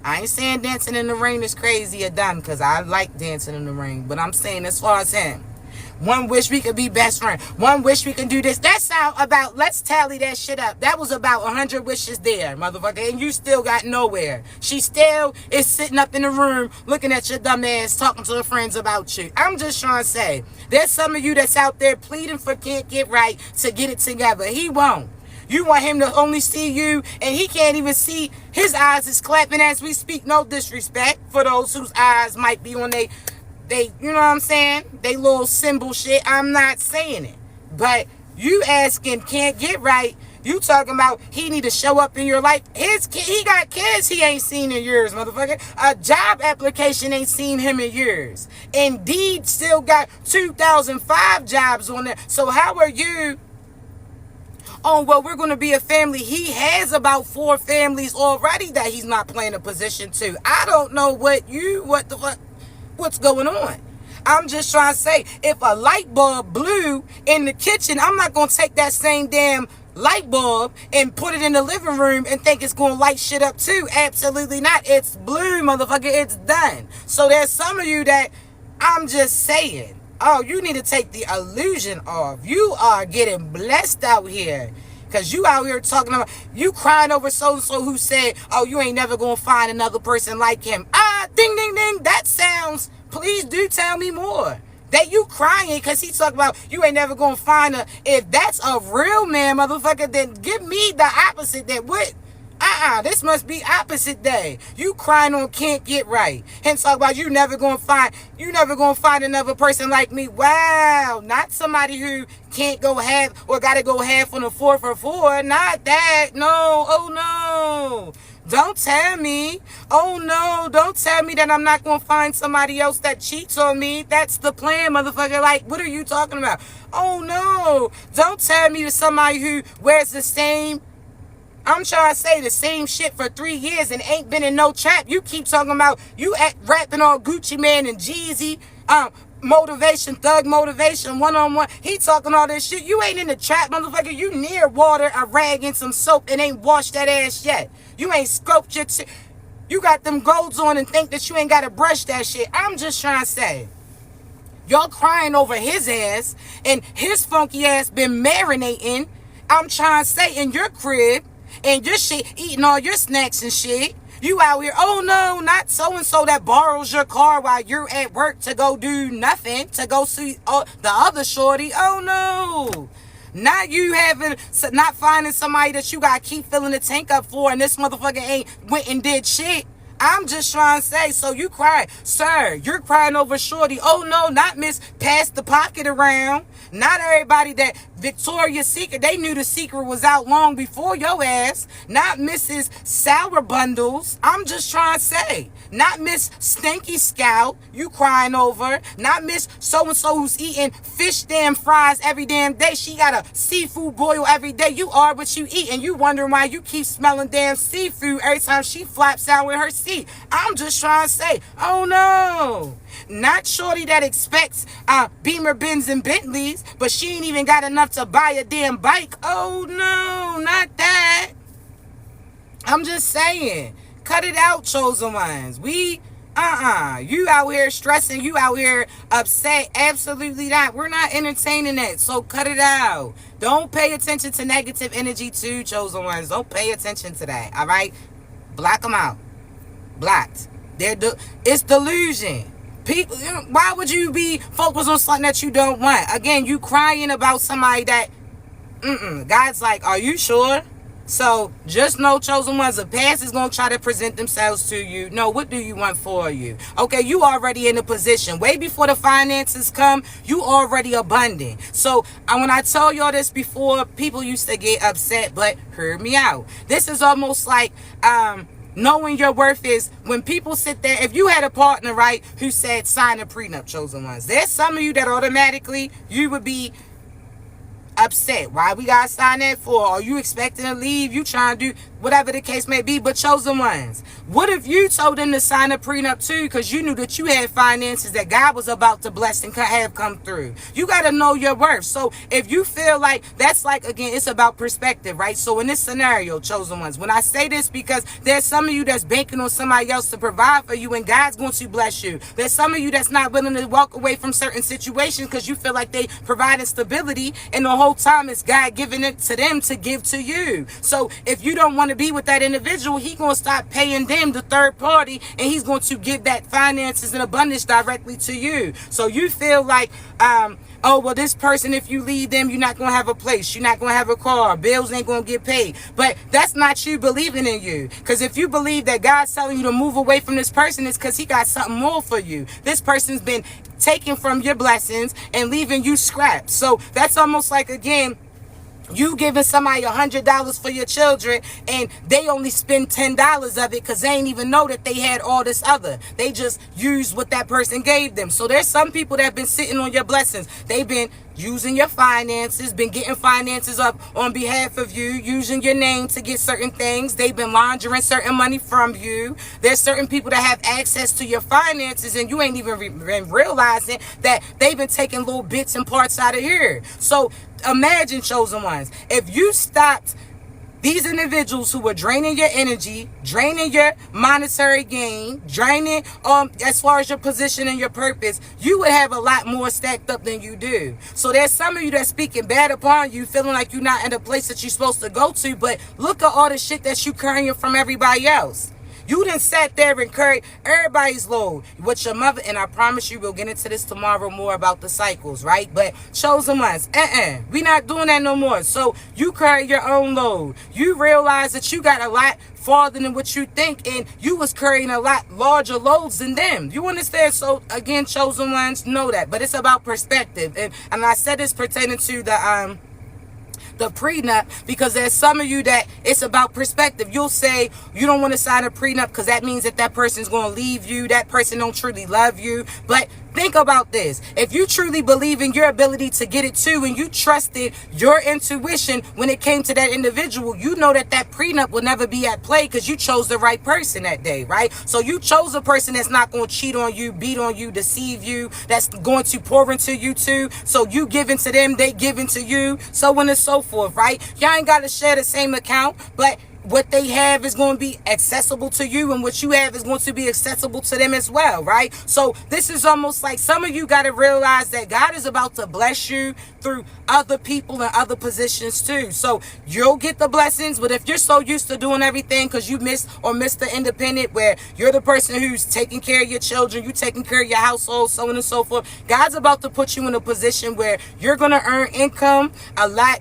I ain't saying dancing in the rain is crazy or dumb because I like dancing in the rain. But I'm saying as far as him. One wish we could be best friends. One wish we can do this. That sound about, let's tally that shit up. That was about 100 wishes there, motherfucker. And you still got nowhere. She still is sitting up in the room looking at your dumb ass, talking to her friends about you. I'm just trying to say, there's some of you that's out there pleading for can't get right to get it together. He won't. You want him to only see you, and he can't even see. His eyes is clapping as we speak. No disrespect for those whose eyes might be on they, you know what I'm saying? They little symbol shit. I'm not saying it. But you asking can't get right. You talking about he need to show up in your life. He got kids he ain't seen in years, motherfucker. A job application ain't seen him in years. Indeed still got 2005 jobs on there. So how are you? Oh, well, we're going to be a family. He has about 4 families already that he's not playing a position to. I don't know what the fuck. What's going on? I'm just trying to say, if a light bulb blew in the kitchen, I'm not going to take that same damn light bulb and put it in the living room and think it's going to light shit up too. Absolutely not. It's blue, motherfucker. It's done. So there's some of you that I'm just saying, oh, you need to take the illusion off. You are getting blessed out here. Because you out here talking about, you crying over so-and-so who said, oh, you ain't never going to find another person like him. Ding, ding, ding. That sounds, please do tell me more. That you crying because he talking about you ain't never going to find her. If that's a real man, motherfucker, then give me the opposite. That what? This must be opposite day. You crying on can't get right. And talk about you never gonna find another person like me. Wow, not somebody who can't go half or gotta go half on a 4 for 4. Not that. No, oh no. Don't tell me. Oh no, don't tell me that I'm not gonna find somebody else that cheats on me. That's the plan, motherfucker. Like, what are you talking about? Oh no. Don't tell me to somebody who wears the same I'm trying to say the same shit for 3 years and ain't been in no trap. You keep talking about you rapping on Gucci Man and Jeezy, motivation, thug motivation, one-on-one. He talking all this shit. You ain't in the trap, motherfucker. You near water, a rag, and some soap and ain't washed that ass yet. You ain't scoped your you got them golds on and think that you ain't got to brush that shit. I'm just trying to say, y'all crying over his ass and his funky ass been marinating. I'm trying to say, in your crib and your shit, eating all your snacks and shit. You out here, oh no, not so-and-so that borrows your car while you're at work to go do nothing, to go see the other shorty. Oh no. Not you not finding somebody that you got to keep filling the tank up for, and this motherfucker ain't went and did shit. I'm just trying to say, so you cry. Sir, you're crying over shorty. Oh no, not Miss Pass the Pocket around. Not everybody that Victoria's Secret, they knew the secret was out long before your ass. Not Mrs. Sour Bundles. I'm just trying to say. Not Miss Stinky Scout, you crying over. Not Miss so-and-so who's eating fish damn fries every damn day. She got a seafood boil every day. You are what you eat, and you wondering why you keep smelling damn seafood every time she flaps out with her seat. I'm just trying to say, oh no. Not shorty that expects Beamer, Benz, and Bentleys, but she ain't even got enough to buy a damn bike. Oh no, not that. I'm just saying, cut it out, chosen ones. You out here stressing, you out here upset. Absolutely not. We're not entertaining that, so cut it out. Don't pay attention to negative energy too, chosen ones. Don't pay attention to that, all right? Block them out. Blocked. It's delusion. People, why would you be focused on something that you don't want? Again, you crying about somebody that, God's like, are you sure? So just know, chosen ones, the past is going to try to present themselves to you. No, what do you want for you? Okay, you already in a position. Way before the finances come, you already abundant. So when I told y'all this before, people used to get upset, but hear me out. This is almost like, knowing your worth is when people sit there. If you had a partner, right, who said sign a prenup, chosen ones, there's some of you that automatically you would be upset. Why we gotta sign that for? Are you expecting to leave? You trying to do whatever the case may be? But chosen ones, what if you told them to sign a prenup too, because you knew that you had finances that God was about to bless and have come through? You gotta know your worth. So if you feel like that's, like, again, it's about perspective, right? So in this scenario, chosen ones, when I say this, because there's some of you that's banking on somebody else to provide for you, and God's going to bless you. There's some of you that's not willing to walk away from certain situations because you feel like they providing stability, and the whole time it's God giving it to them to give to you. So if you don't want to be with that individual, he going to stop paying them, the third party, and he's going to give that finances and abundance directly to you. So you feel like, oh, well, this person, if you leave them, you're not going to have a place. You're not going to have a car. Bills ain't going to get paid. But that's not you believing in you. Because if you believe that God's telling you to move away from this person, it's because he got something more for you. This person's been taken from your blessings and leaving you scrapped. So that's almost like, again, you giving somebody $100 for your children, and they only spend $10 of it because they ain't even know that they had all this other. They just used what that person gave them. So there's some people that have been sitting on your blessings. They've been using your finances, been getting finances up on behalf of you, using your name to get certain things. They've been laundering certain money from you. There's certain people that have access to your finances, and you ain't even been realizing that they've been taking little bits and parts out of here. So imagine, chosen ones, if you stopped these individuals who were draining your energy, draining your monetary gain, draining as far as your position and your purpose, you would have a lot more stacked up than you do. So there's some of you that's speaking bad upon you, feeling like you're not in the place that you're supposed to go to, but look at all the shit that you carrying from everybody else. You done sat there and carried everybody's load with your mother, and I promise you we'll get into this tomorrow more about the cycles, right? But chosen ones, we not doing that no more. So you carry your own load. You realize that you got a lot farther than what you think, and you was carrying a lot larger loads than them. You understand? So again, chosen ones, know that. But it's about perspective. And I said this pertaining to the prenup, because there's some of you that it's about perspective. You'll say you don't want to sign a prenup because that means that person's going to leave you. That person don't truly love you. But Think about this. If you truly believe in your ability to get it too, and you trusted your intuition when it came to that individual, you know that that prenup will never be at play because you chose the right person that day, right? So you chose a person that's not going to cheat on you, beat on you, deceive you, that's going to pour into you too. So you give into them, they give into you, so on and so forth, right? Y'all ain't got to share the same account, but what they have is going to be accessible to you, and what you have is going to be accessible to them as well, right? So this is almost like some of you got to realize that God is about to bless you through other people and other positions too. So you'll get the blessings, but if you're so used to doing everything because you missed the independent, where you're the person who's taking care of your children, you taking care of your household, so on and so forth, God's about to put you in a position where you're going to earn income a lot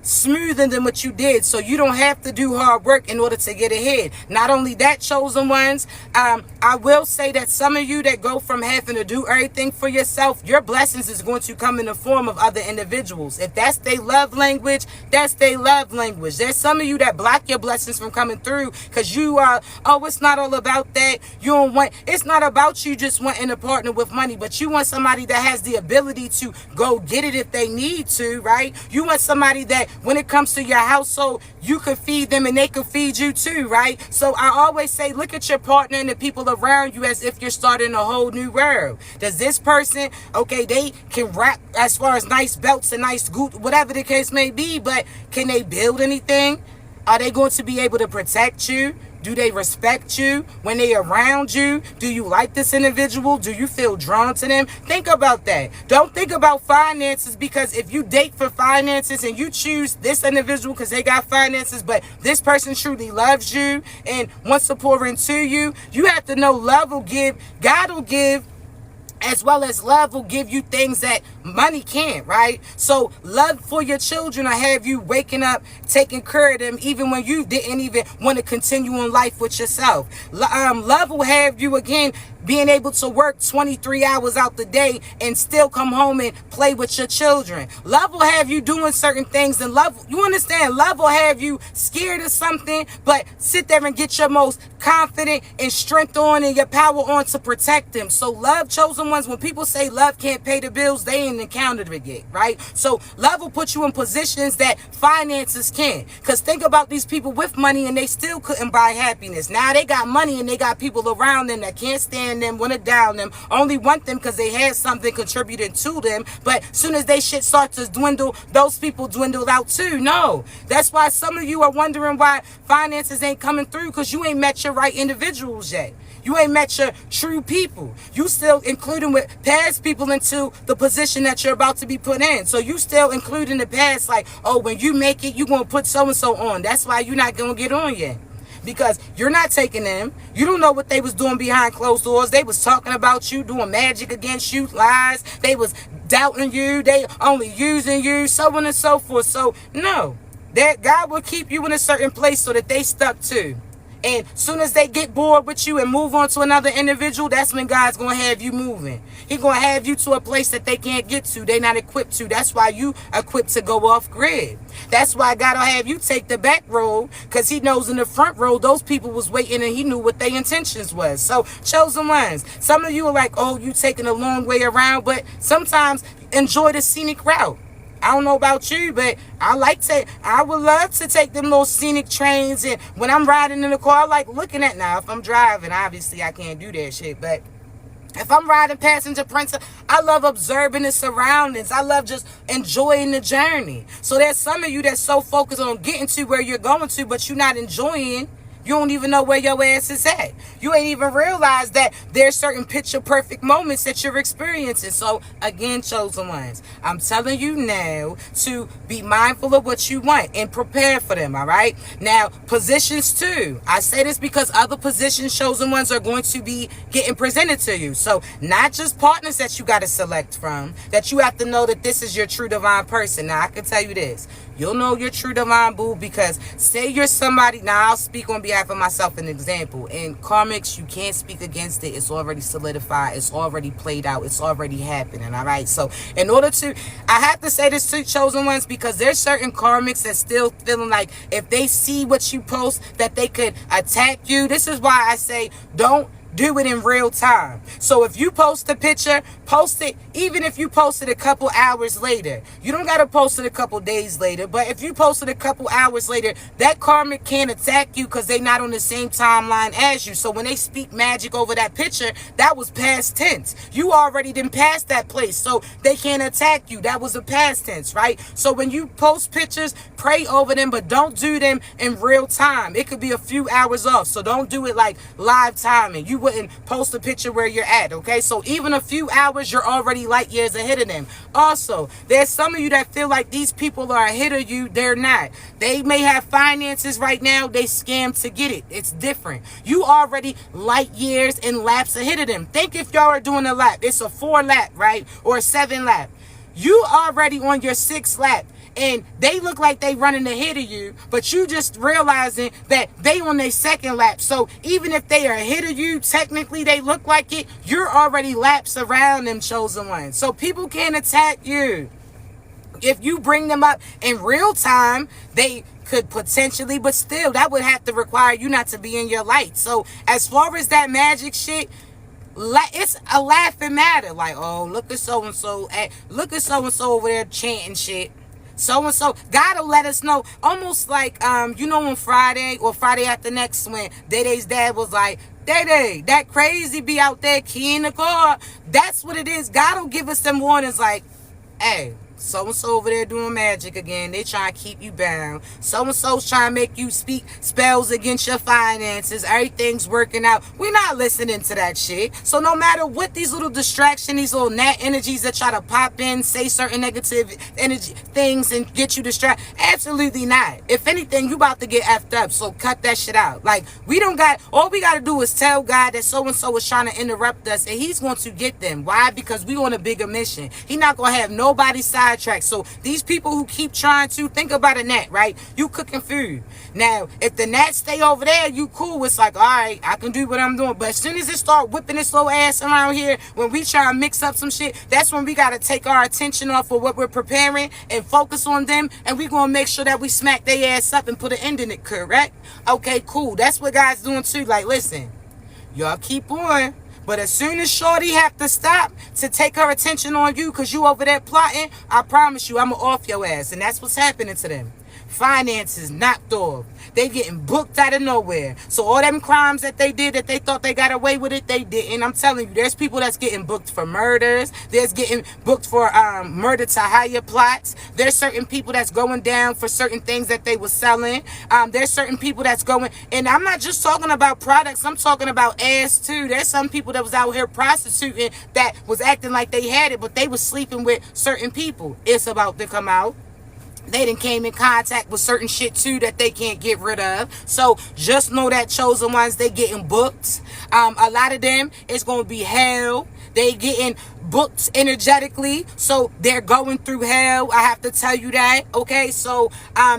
smoother than what you did, so you don't have to do hard work in order to get ahead. Not only that, chosen ones, I will say that some of you that go from having to do everything for yourself, your blessings is going to come in the form of other individuals. If that's their love language, that's their love language. There's some of you that block your blessings from coming through because you are, oh, it's not all about that. You don't want, it's not about you just wanting a partner with money, but you want somebody that has the ability to go get it if they need to, right? You want somebody that when it comes to your household, you could feed them and they could feed you too, right? So I always say, look at your partner and the people around you as if you're starting a whole new world. Does this person, okay, they can rap as far as nice belts and nice goot, whatever the case may be, but can they build anything? Are they going to be able to protect you? Do they respect you when they around you? Do you like this individual? Do you feel drawn to them? Think about that. Don't think about finances, because if you date for finances and you choose this individual because they got finances, but this person truly loves you and wants to pour into you, you have to know love will give, God will give, as well as love will give you things that money can't, right? So love for your children will have you waking up, taking care of them, even when you didn't even want to continue on life with yourself. Love will have you, again, being able to work 23 hours out the day and still come home and play with your children. Love will have you doing certain things, and love, you understand, love will have you scared of something, but sit there and get your most confident and strength on and your power on to protect them. So love, chosen ones, when people say love can't pay the bills, they ain't encountered it yet, right? So love will put you in positions that finances can't. Because think about these people with money and they still couldn't buy happiness. Now they got money and they got people around them that can't stand them, want to down them, only want them because they had something contributing to them. But soon as they shit start to dwindle, those people dwindle out too. No, that's why some of you are wondering why finances ain't coming through, because you ain't met your right individuals yet. You ain't met your true people. You still including with past people into the position that you're about to be put in. So you still including the past, like, oh, when you make it, you going to put so-and-so on. That's why you're not going to get on yet. Because you're not taking them. You don't know what they was doing behind closed doors. They was talking about you, doing magic against you, lies. They was doubting you. They only using you, so on and so forth. So no, that God will keep you in a certain place so that they stuck too. And soon as they get bored with you and move on to another individual, that's when God's going to have you moving. He's going to have you to a place that they can't get to. They're not equipped to. That's why you equipped to go off grid. That's why God will have you take the back road, because he knows in the front road, those people was waiting and he knew what their intentions was. So chosen ones, some of you are like, oh, you taking a long way around, but sometimes enjoy the scenic route. I don't know about you, but I would love to take them little scenic trains. And when I'm riding in the car, I like looking at, now, if I'm driving, obviously I can't do that shit. But if I'm riding passenger princess, I love observing the surroundings. I love just enjoying the journey. So there's some of you that's so focused on getting to where you're going to, but you're not enjoying. You don't even know where your ass is at. You ain't even realize that there's certain picture perfect moments that you're experiencing. So again, chosen ones, I'm telling you now to be mindful of what you want and prepare for them, all right? Now, positions too. I say this because other positions, chosen ones, are going to be getting presented to you. So not just partners that you got to select from, that you have to know that this is your true divine person. Now, I can tell you this. You'll know your true divine boo, because say you're somebody, now I'll speak on behalf of myself, an example. In karmics, you can't speak against it. It's already solidified. It's already played out. It's already happening, all right? So in order to, I have to say this to chosen ones, because there's certain karmics that still feeling like if they see what you post that they could attack you. This is why I say don't do it in real time. So if you post a picture, post it even if you posted a couple hours later. You don't got to post it a couple days later, but if you posted a couple hours later, that karma can't attack you because they're not on the same timeline as you. So when they speak magic over that picture, that was past tense. You already done passed that place, so they can't attack you. That was a past tense, right? So when you post pictures, pray over them, but don't do them in real time. It could be a few hours off, so don't do it like live timing. You wouldn't post a picture where you're at, okay? So even a few hours, you're already light years ahead of them. Also, there's some of you that feel like these people are ahead of you. They're not. They may have finances right now. They scam to get it. It's different. You already light years and laps ahead of them. Think if y'all are doing a lap. It's a 4 lap, right? Or a 7 lap. You already on your 6th lap. And they look like they running ahead of you, but you just realizing that they on their 2nd lap. So even if they are ahead of you, technically they look like it, you're already laps around them, chosen ones. So people can't attack you. If you bring them up in real time, they could potentially, but still that would have to require you not to be in your light. So as far as that magic shit, it's a laughing matter. Like, oh, look at so-and-so. Look at so-and-so over there chanting shit. So-and-so, God will let us know. Almost like, you know, on Friday or Friday after next, when Day-Day's dad was like, Day-Day, that crazy be out there keying the car. That's what it is. God will give us them warnings like, hey, so-and-so over there doing magic again. They trying to keep you bound. So-and-so's trying to make you speak spells against your finances. Everything's working out. We're not listening to that shit. So no matter what these little distractions, these little gnat energies that try to pop in, say certain negative energy things and get you distracted, absolutely not. If anything, you about to get effed up. So cut that shit out. Like, all we got to do is tell God that so-and-so is trying to interrupt us, and he's going to get them. Why? Because we on a bigger mission. He not going to have nobody sidetracked. So these people who keep trying to, think about a gnat, right? You cooking food. Now, if the gnat stay over there, you cool. It's like, all right, I can do what I'm doing. But as soon as it start whipping its little ass around here, when we try to mix up some shit, that's when we got to take our attention off of what we're preparing and focus on them. And we going to make sure that we smack their ass up and put an end in it, correct? Okay, cool. That's what God's doing too. Like, listen, y'all keep on. But as soon as Shorty have to stop to take her attention on you because you over there plotting, I promise you, I'm going to off your ass. And that's what's happening to them. Finances knocked off. They getting booked out of nowhere. So all them crimes that they did that they thought they got away with it, they didn't. I'm telling you, there's people that's getting booked for murders. There's getting booked for murder to hire plots. There's certain people that's going down for certain things that they were selling. There's certain people that's going, and I'm not just talking about products. I'm talking about ass too. There's some people that was out here prostituting that was acting like they had it, but they was sleeping with certain people. It's about to come out. They done came in contact with certain shit too that they can't get rid of. So just know that, chosen ones, they getting booked. A lot of them, it's going to be hell. They getting booked energetically, so they're going through hell. I have to tell you that, okay? So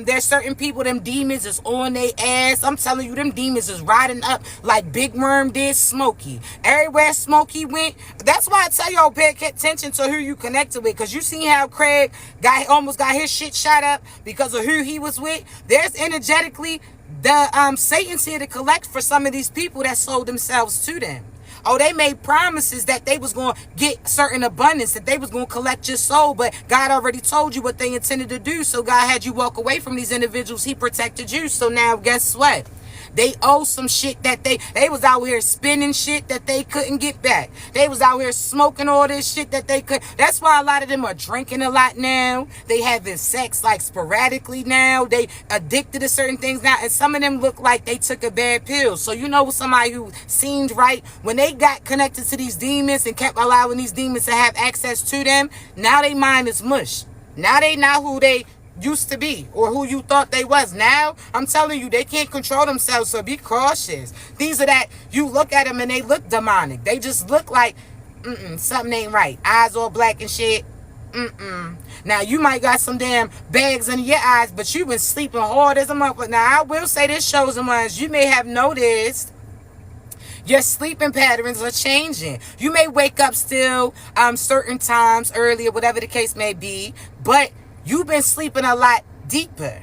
there's certain people, them demons is on their ass. I'm telling you, them demons is riding up like Big Worm did Smokey. Everywhere Smokey went, that's why I tell y'all, pay attention to who you connected with, because you seen how Craig almost got his shit shot up because of who he was with. There's energetically the Satan's here to collect for some of these people that sold themselves to them. Oh, they made promises that they was going to get certain abundance, that they was going to collect your soul, but God already told you what they intended to do. So God had you walk away from these individuals. He protected you. So now guess what? They owe some shit that they was out here spending shit that they couldn't get back. They was out here smoking all this shit that they could. That's why a lot of them are drinking a lot now. They having sex like sporadically now. They addicted to certain things now. And some of them look like they took a bad pill. So you know somebody who seemed right, when they got connected to these demons and kept allowing these demons to have access to them, now they mind is mush. Now they not who they used to be or who you thought they was. Now I'm telling you, they can't control themselves, so be cautious. These are that you look at them and they look demonic. They just look like something ain't right. Eyes all black and shit. Now you might got some damn bags under your eyes, but you been sleeping hard as a motherfucker. Now I will say this, chosen ones, you may have noticed your sleeping patterns are changing. You may wake up still certain times earlier, whatever the case may be, but you've been sleeping a lot deeper,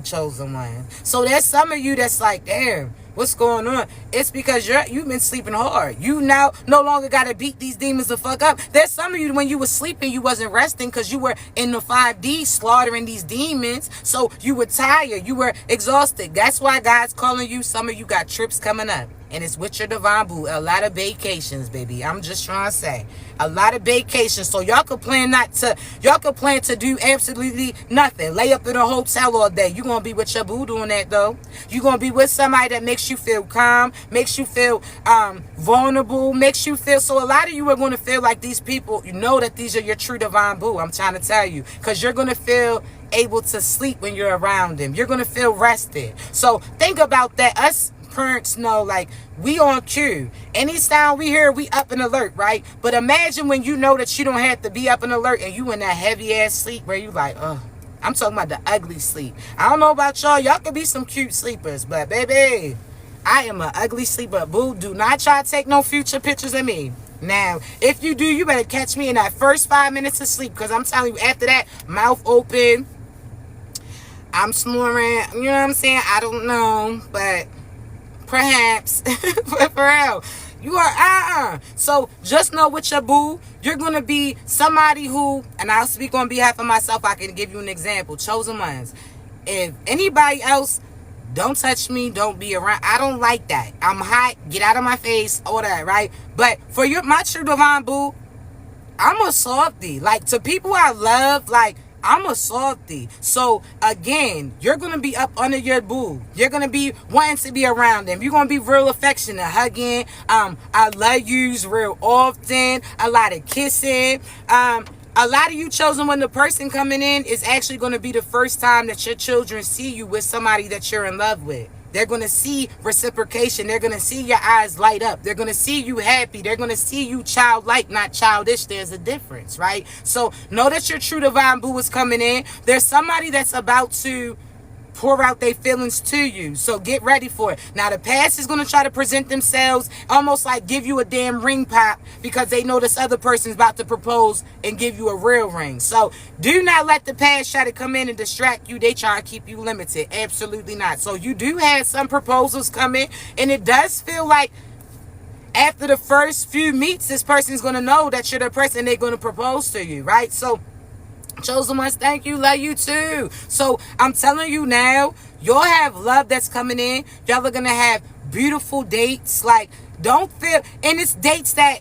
chosen one. So there's some of you that's like, damn, what's going on? It's because you've been sleeping hard. You now no longer got to beat these demons the fuck up. There's some of you, when you were sleeping, you wasn't resting because you were in the 5D slaughtering these demons. So you were tired. You were exhausted. That's why God's calling you. Some of you got trips coming up. And it's with your divine boo. A lot of vacations, baby. I'm just trying to say. A lot of vacations. So y'all could plan to do absolutely nothing. Lay up in a hotel all day. You're going to be with your boo doing that, though. You're going to be with somebody that makes you feel calm, makes you feel vulnerable, makes you feel. So a lot of you are going to feel like these people, you know that these are your true divine boo. I'm trying to tell you. Because you're going to feel able to sleep when you're around them. You're going to feel rested. So think about that. Us parents know, like, we on cue. Any sound we hear, we up and alert, right? But imagine when you know that you don't have to be up and alert and you in that heavy ass sleep where you like, oh, I'm talking about the ugly sleep. I don't know about y'all. Y'all could be some cute sleepers, but baby, I am an ugly sleeper. Boo, do not try to take no future pictures of me. Now, if you do, you better catch me in that first 5 minutes of sleep, because I'm telling you, after that, mouth open, I'm snoring. You know what I'm saying? I don't know, but perhaps. But for real, you are so just know with your boo, you're gonna be somebody who, and I'll speak on behalf of myself, I can give you an example. Chosen ones. If anybody else, don't touch me, don't be around. I don't like that. I'm hot, get out of my face, all that, right? But for my true divine boo, I'm a softie. Like, to people I love, like, I'm a softie. So again, you're gonna be up under your boo. You're gonna be wanting to be around them. You're gonna be real affectionate, hugging. I love yous real often. A lot of kissing. A lot of you chosen when the person coming in is actually gonna be the first time that your children see you with somebody that you're in love with. They're going to see reciprocation. They're going to see your eyes light up. They're going to see you happy. They're going to see you childlike, not childish. There's a difference, right? So know that your true divine boo is coming in. There's somebody that's about to pour out their feelings to you. So get ready for it. Now, the past is going to try to present themselves almost like give you a damn ring pop because they know this other person's about to propose and give you a real ring. So do not let the past try to come in and distract you. They try to keep you limited. Absolutely not. So you do have some proposals coming, and it does feel like after the first few meets, this person's going to know that you're the person they're going to propose to you, right? So chosen ones, thank you, love you too. So I'm telling you now, you'll have love that's coming in. Y'all are gonna have beautiful dates. Like, don't feel, and it's dates that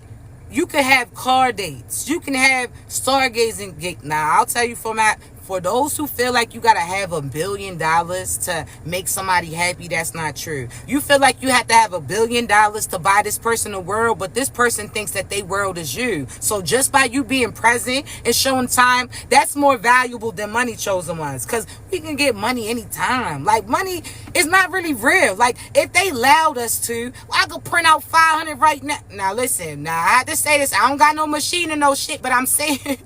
you can have car dates. You can have stargazing date. Now, I'll tell you for those who feel like you gotta have $1 billion to make somebody happy, that's not true. You feel like you have to have $1 billion to buy this person a world, but this person thinks that their world is you. So just by you being present and showing time, that's more valuable than money, chosen ones. Because we can get money anytime. Like, money is not really real. Like, if they allowed us to, I could print out 500 right now. Now listen, now I have to say this, I don't got no machine or no shit, but I'm saying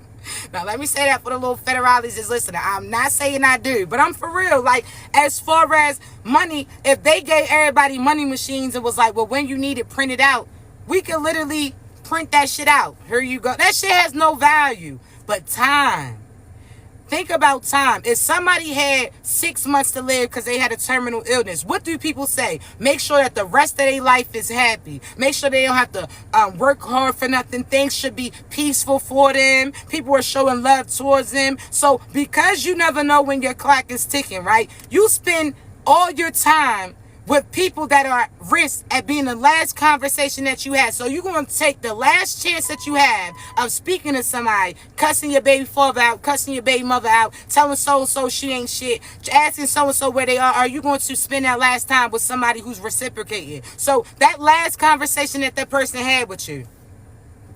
now, let me say that for the little federales that's listening. I'm not saying I do, but I'm for real. Like, as far as money, if they gave everybody money machines and was like, well, when you need it printed out, we could literally print that shit out. Here you go. That shit has no value. But time. Think about time. If somebody had 6 months to live because they had a terminal illness, what do people say? Make sure that the rest of their life is happy. Make sure they don't have to work hard for nothing. Things should be peaceful for them. People are showing love towards them. So because you never know when your clock is ticking, right? You spend all your time with people that are at risk at being the last conversation that you had. So you're going to take the last chance that you have of speaking to somebody, cussing your baby father out, cussing your baby mother out, telling so-and-so she ain't shit, asking so-and-so where they are you going to spend that last time with somebody who's reciprocating? So that last conversation that person had with you,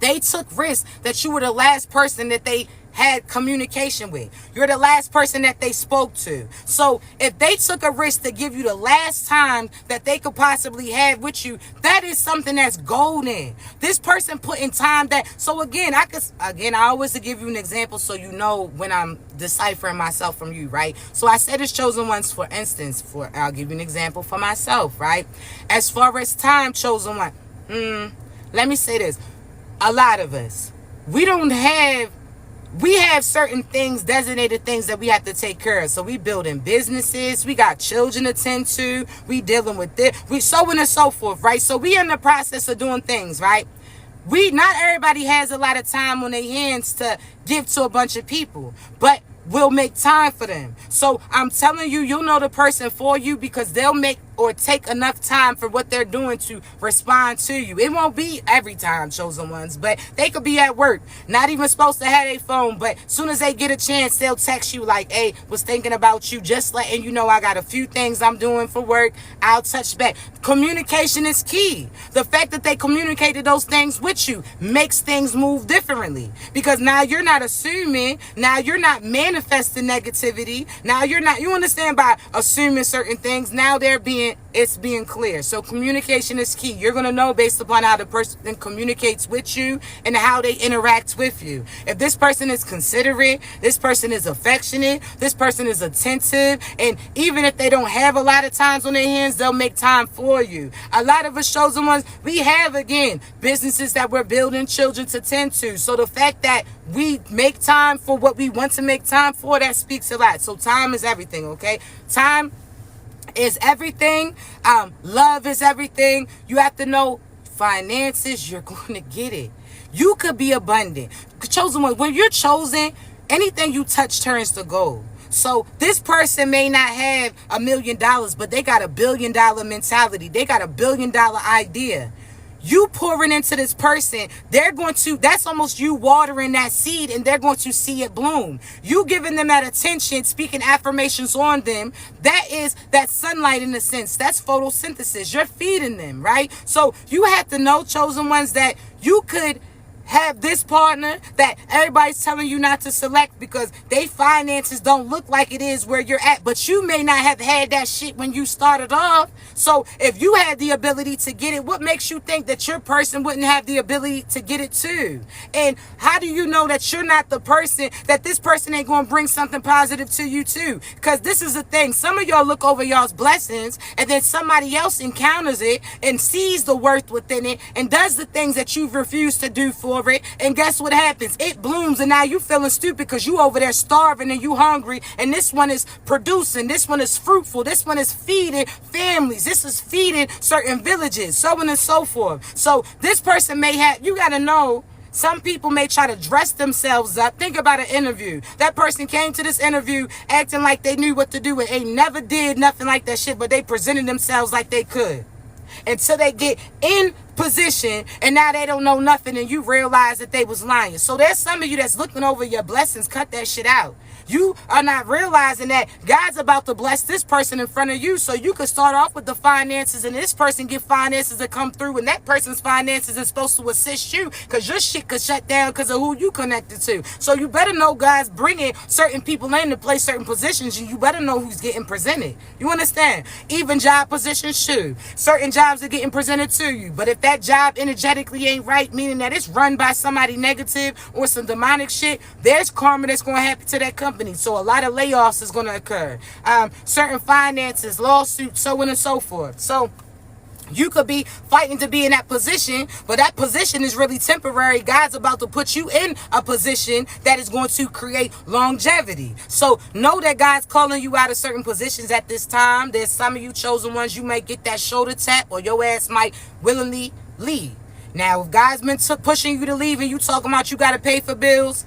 they took risks that you were the last person that they had communication with. You're the last person that they spoke to. So if they took a risk to give you the last time that they could possibly have with you, that is something that's golden. This person put in time that, so again, I always give you an example so you know when I'm deciphering myself from you, right? So I said it's chosen ones, for instance, I'll give you an example for myself, right? As far as time, chosen one, let me say this. A lot of us, we don't have we have certain things, designated things that we have to take care of. So we building businesses, we got children to tend to, we dealing with it, we so on and so forth, right? So we in the process of doing things, right? Not everybody has a lot of time on their hands to give to a bunch of people, but we'll make time for them. So I'm telling you, you'll know the person for you because they'll make or take enough time for what they're doing to respond to you. It won't be every time, chosen ones, but they could be at work, not even supposed to have a phone, but as soon as they get a chance, they'll text you like, hey, was thinking about you, just letting you know I got a few things I'm doing for work, I'll touch back. Communication is key. The fact that they communicated those things with you makes things move differently, because now you're not assuming, now you're not manifesting negativity, now you're not, you understand, by assuming certain things, now it's being clear. So communication is key. You're going to know based upon how the person communicates with you and how they interact with you. If this person is considerate, this person is affectionate, this person is attentive, and even if they don't have a lot of times on their hands, they'll make time for you. A lot of us chosen ones, we have, again, businesses that we're building, children to tend to. So the fact that we make time for what we want to make time for, that speaks a lot. So time is everything, okay? Time is everything. Love is everything. You have to know finances, you're going to get it. You could be abundant. Chosen one, when you're chosen, anything you touch turns to gold. So this person may not have $1 million, but they got $1 billion mentality. They got $1 billion idea. You pouring into this person, that's almost you watering that seed, and they're going to see it bloom. You giving them that attention, speaking affirmations on them, that is that sunlight in a sense. That's photosynthesis. You're feeding them, right? So you have to know, chosen ones, that you could have this partner that everybody's telling you not to select because they finances don't look like it is where you're at, but you may not have had that shit when you started off. So if you had the ability to get it, what makes you think that your person wouldn't have the ability to get it too? And how do you know that you're not the person, that this person ain't going to bring something positive to you too? Because this is the thing, some of y'all look over y'all's blessings and then somebody else encounters it and sees the worth within it and does the things that you've refused to do for it, and guess what happens? It blooms, and now you feeling stupid because you over there starving and you hungry, and this one is producing, this one is fruitful, this one is feeding families, this is feeding certain villages, so on and so forth. So this person may have, you got to know, some people may try to dress themselves up. Think about an interview. That person came to this interview acting like they knew what to do and ain't never did nothing like that shit, but they presented themselves like they could, until they get in position and now they don't know nothing and you realize that they was lying. So there's some of you that's looking over your blessings. Cut that shit out. You are not realizing that God's about to bless this person in front of you, so you could start off with the finances and this person get finances to come through, and that person's finances is supposed to assist you because your shit could shut down because of who you connected to. So you better know God's bringing certain people in to play certain positions, and you better know who's getting presented. You understand? Even job positions too. Certain jobs are getting presented to you, but if that job energetically ain't right, meaning that it's run by somebody negative or some demonic shit, there's karma that's going to happen to that company. So a lot of layoffs is going to occur. Certain finances, lawsuits, so on and so forth. So you could be fighting to be in that position, but that position is really temporary. God's about to put you in a position that is going to create longevity. So know that God's calling you out of certain positions at this time. There's some of you chosen ones, you might get that shoulder tap, or your ass might willingly leave. Now, if God's been pushing you to leave and you talking about you got to pay for bills,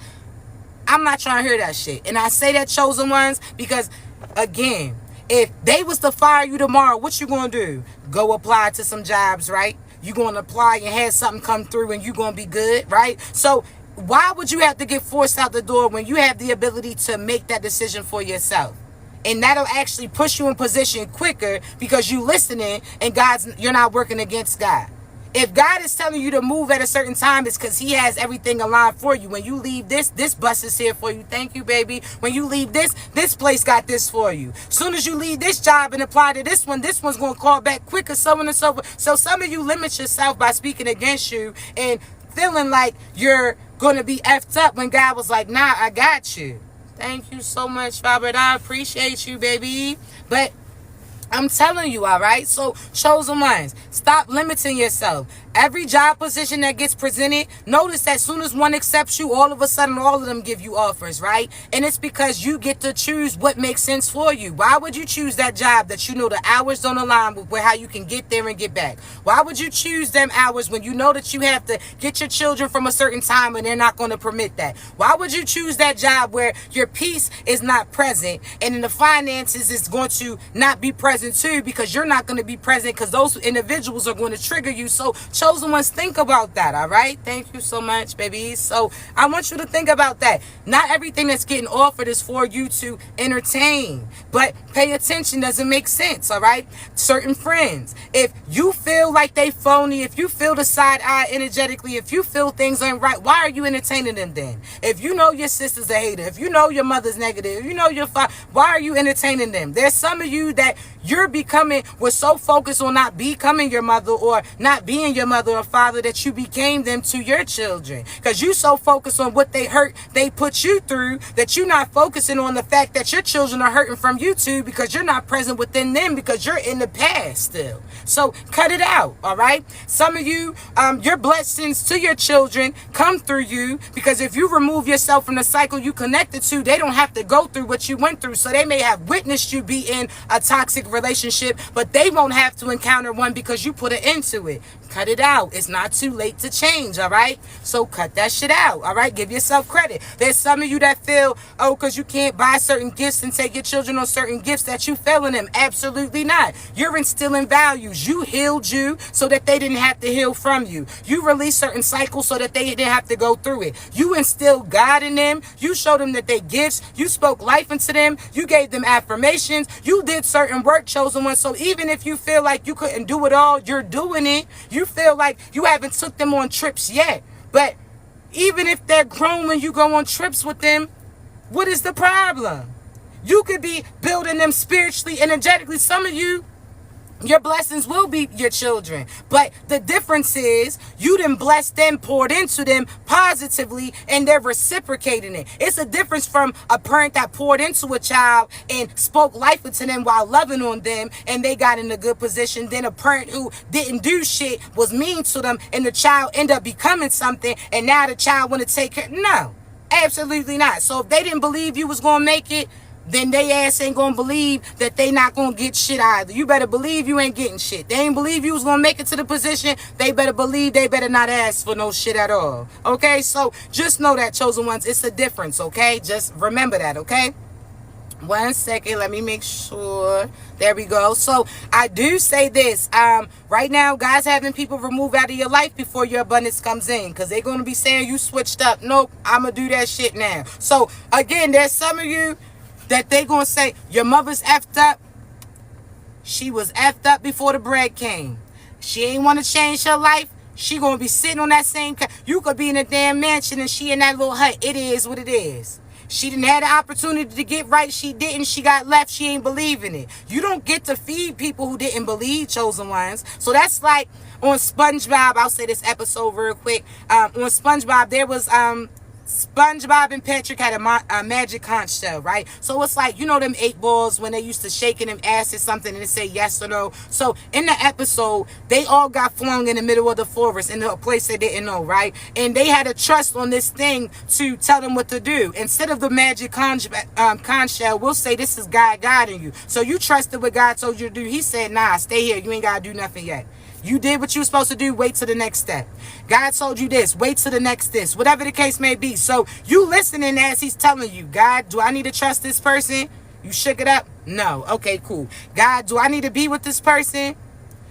I'm not trying to hear that shit. And I say that, chosen ones, because again, if they was to fire you tomorrow, what you gonna do? Go apply to some jobs, right? You gonna apply and have something come through and you gonna be good, right? So why would you have to get forced out the door when you have the ability to make that decision for yourself? And that'll actually push you in position quicker because you listening and you're not working against God. If God is telling you to move at a certain time, it's because he has everything aligned for you. When you leave this bus is here for you. Thank you, baby. When you leave this place got this for you. Soon as you leave this job and apply to this one's going to call back quicker, so on and so forth. So some of you limit yourself by speaking against you and feeling like you're going to be effed up when God was like, nah, I got you. Thank you so much, Robert. I appreciate you, baby. But I'm telling you, all right? So chosen ones, stop limiting yourself. Every job position that gets presented, notice that as soon as one accepts you, all of a sudden all of them give you offers, right? And it's because you get to choose what makes sense for you. Why would you choose that job that you know the hours don't align with how you can get there and get back? Why would you choose them hours when you know that you have to get your children from a certain time and they're not going to permit that? Why would you choose that job where your peace is not present and then the finances is going to not be present too, because you're not going to be present because those individuals are going to trigger you? So chosen ones, think about that. All right, thank you so much, babies. So I want you to think about that. Not everything that's getting offered is for you to entertain, but pay attention. Does it make sense? All right, certain friends, if you feel like they phony, if you feel the side eye energetically, if you feel things ain't right, why are you entertaining them then? If you know your sister's a hater, if you know your mother's negative, if you know your father, why are you entertaining them? There's some of you that you're becoming, was so focused on not becoming your mother or not being your mother or father that you became them to your children, because you so focused on what they hurt they put you through that you're not focusing on the fact that your children are hurting from you too, because you're not present within them, because you're in the past still. So cut it out. All right, some of you, your blessings to your children come through you, because if you remove yourself from the cycle you connected to, they don't have to go through what you went through. So they may have witnessed you be in a toxic relationship, but they won't have to encounter one because you put an end to it. Cut it out. It's not too late to change. All right, so cut that shit out. All right, give yourself credit. There's some of you that feel, oh, because you can't buy certain gifts and take your children on certain gifts that you failing them. Absolutely not. You're instilling values. You healed you so that they didn't have to heal from you. You released certain cycles so that they didn't have to go through it. You instilled God in them. You showed them that they gifts. You spoke life into them. You gave them affirmations. You did certain work, chosen one. So even if you feel like you couldn't do it all, you're doing it. You feel like you haven't took them on trips yet. But even if they're grown when you go on trips with them, what is the problem? You could be building them spiritually, energetically. Some of you, your blessings will be your children. But the difference is you done blessed them, poured into them positively, and they're reciprocating it. It's a difference from a parent that poured into a child and spoke life into them while loving on them, and they got in a good position, than a parent who didn't do shit, was mean to them, and the child ended up becoming something, and now the child want to take care. No, absolutely not. So if they didn't believe you was going to make it, then they ass ain't gonna believe that they not gonna get shit either. You better believe you ain't getting shit. They ain't believe you was gonna make it to the position. They better believe they better not ask for no shit at all. Okay, so just know that, chosen ones, it's a difference. Okay, just remember that. Okay, 1 second, let me make sure. There we go. So I do say this, right now, God's having people remove out of your life before your abundance comes in, because they're going to be saying you switched up. Nope, I'm gonna do that shit now. So again, there's some of you that they gonna say your mother's effed up. She was effed up before the bread came. She ain't want to change her life. She gonna be sitting on that same you could be in a damn mansion and she in that little hut. It is what it is. She didn't have the opportunity to get right. She didn't. She got left. She ain't believing it. You don't get to feed people who didn't believe, chosen ones. So that's like on SpongeBob. I'll say this episode real quick. On SpongeBob, there was SpongeBob and Patrick had a magic conch shell, right? So it's like, you know them 8 balls when they used to shake in them acid something and it say yes or no. So in the episode, they all got flung in the middle of the forest in a place they didn't know, right? And they had to trust on this thing to tell them what to do. Instead of the magic conch shell, we'll say this is God guiding you. So you trusted what God told you to do. He said, nah, stay here. You ain't got to do nothing yet. You did what you were supposed to do. Wait till the next step. God told you this. Wait till the next this. Whatever the case may be. So you listening as he's telling you, God, do I need to trust this person? You shook it up? No. Okay, cool. God, do I need to be with this person?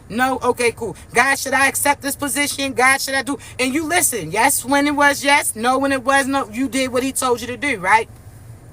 No. Okay, cool. God, should I accept this position? God, should I do? And you listen. Yes, when it was yes. No, when it was no. You did what he told you to do, right?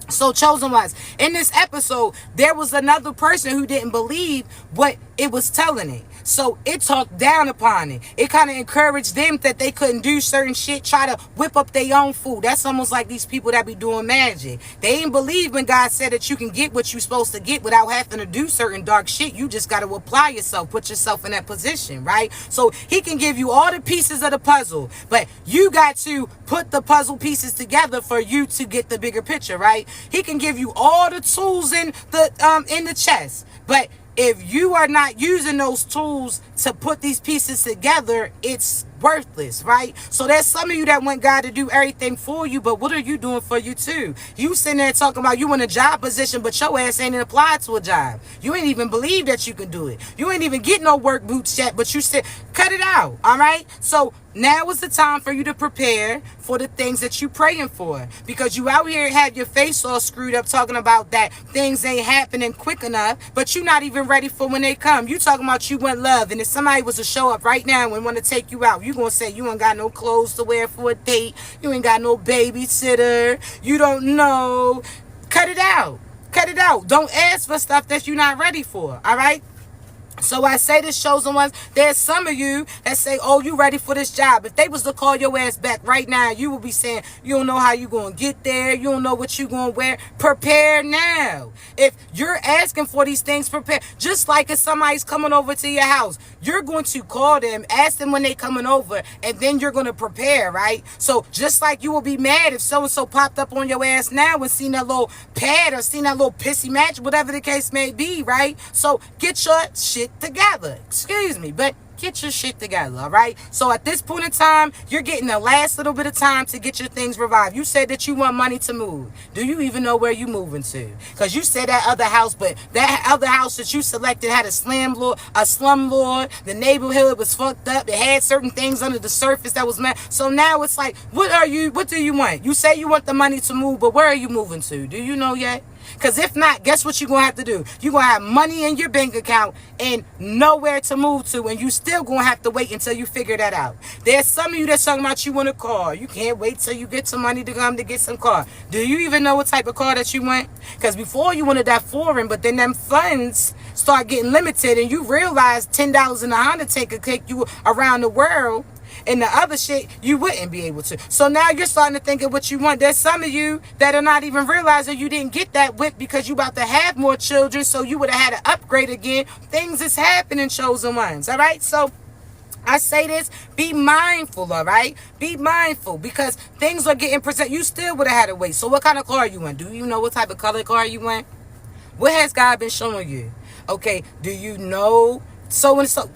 So chosen ones, in this episode, there was another person who didn't believe what it was telling it. So it talked down upon it. It kind of encouraged them that they couldn't do certain shit, try to whip up their own food. That's almost like these people that be doing magic. They ain't believe when God said that you can get what you're supposed to get without having to do certain dark shit. You just got to apply yourself, put yourself in that position, right? So he can give you all the pieces of the puzzle, but you got to put the puzzle pieces together for you to get the bigger picture, right? He can give you all the tools in the chest, but if you are not using those tools to put these pieces together, it's worthless, right? So there's some of you that want God to do everything for you, but what are you doing for you too? You sitting there talking about you in a job position, but your ass ain't applied to a job. You ain't even believe that you can do it. You ain't even get no work boots yet, but you said, cut it out, all right? So now is the time for you to prepare for the things that you praying for, because you out here have your face all screwed up talking about that things ain't happening quick enough, but you not even ready for when they come. You talking about you want love, and if somebody was to show up right now and want to take you out, you gonna say you ain't got no clothes to wear for a date, you ain't got no babysitter, you don't know. Cut it out. Cut it out. Don't ask for stuff that you're not ready for, all right? So I say this, chosen ones, there's some of you that say, oh, you ready for this job. If they was to call your ass back right now, you will be saying, you don't know how you going to get there. You don't know what you going to wear. Prepare now. If you're asking for these things, prepare. Just like if somebody's coming over to your house, you're going to call them, ask them when they coming over, and then you're going to prepare, right? So just like you will be mad if so-and-so popped up on your ass now and seen that little pad or seen that little pissy match, whatever the case may be, right? So get your shit together. Excuse me, but get your shit together, all right? So at this point in time, you're getting the last little bit of time to get your things revived. You said that you want money to move. Do you even know where you moving to? Because you said that other house, but that other house that you selected had a slum lord. The neighborhood was fucked up. It had certain things under the surface that was mad. So now it's like, what do you want? You say you want the money to move, but where are you moving to? Do you know yet? Because if not, guess what you're going to have to do? You're going to have money in your bank account and nowhere to move to, and you still going to have to wait until you figure that out. There's some of you that's talking about you want a car. You can't wait till you get some money to come to get some car. Do you even know what type of car that you want? Because before you wanted that foreign, but then them funds start getting limited, and you realize $10 in a Honda tank could take you around the world. And the other shit, you wouldn't be able to. So now you're starting to think of what you want. There's some of you that are not even realizing you didn't get that whip because you about to have more children, so you would have had to upgrade again. Things is happening, chosen ones, all right? So I say this, be mindful, all right? Be mindful, because things are getting presented. You still would have had to wait. So what kind of car you want? Do you know what type of color car you want? What has God been showing you? Okay, do you know so and so?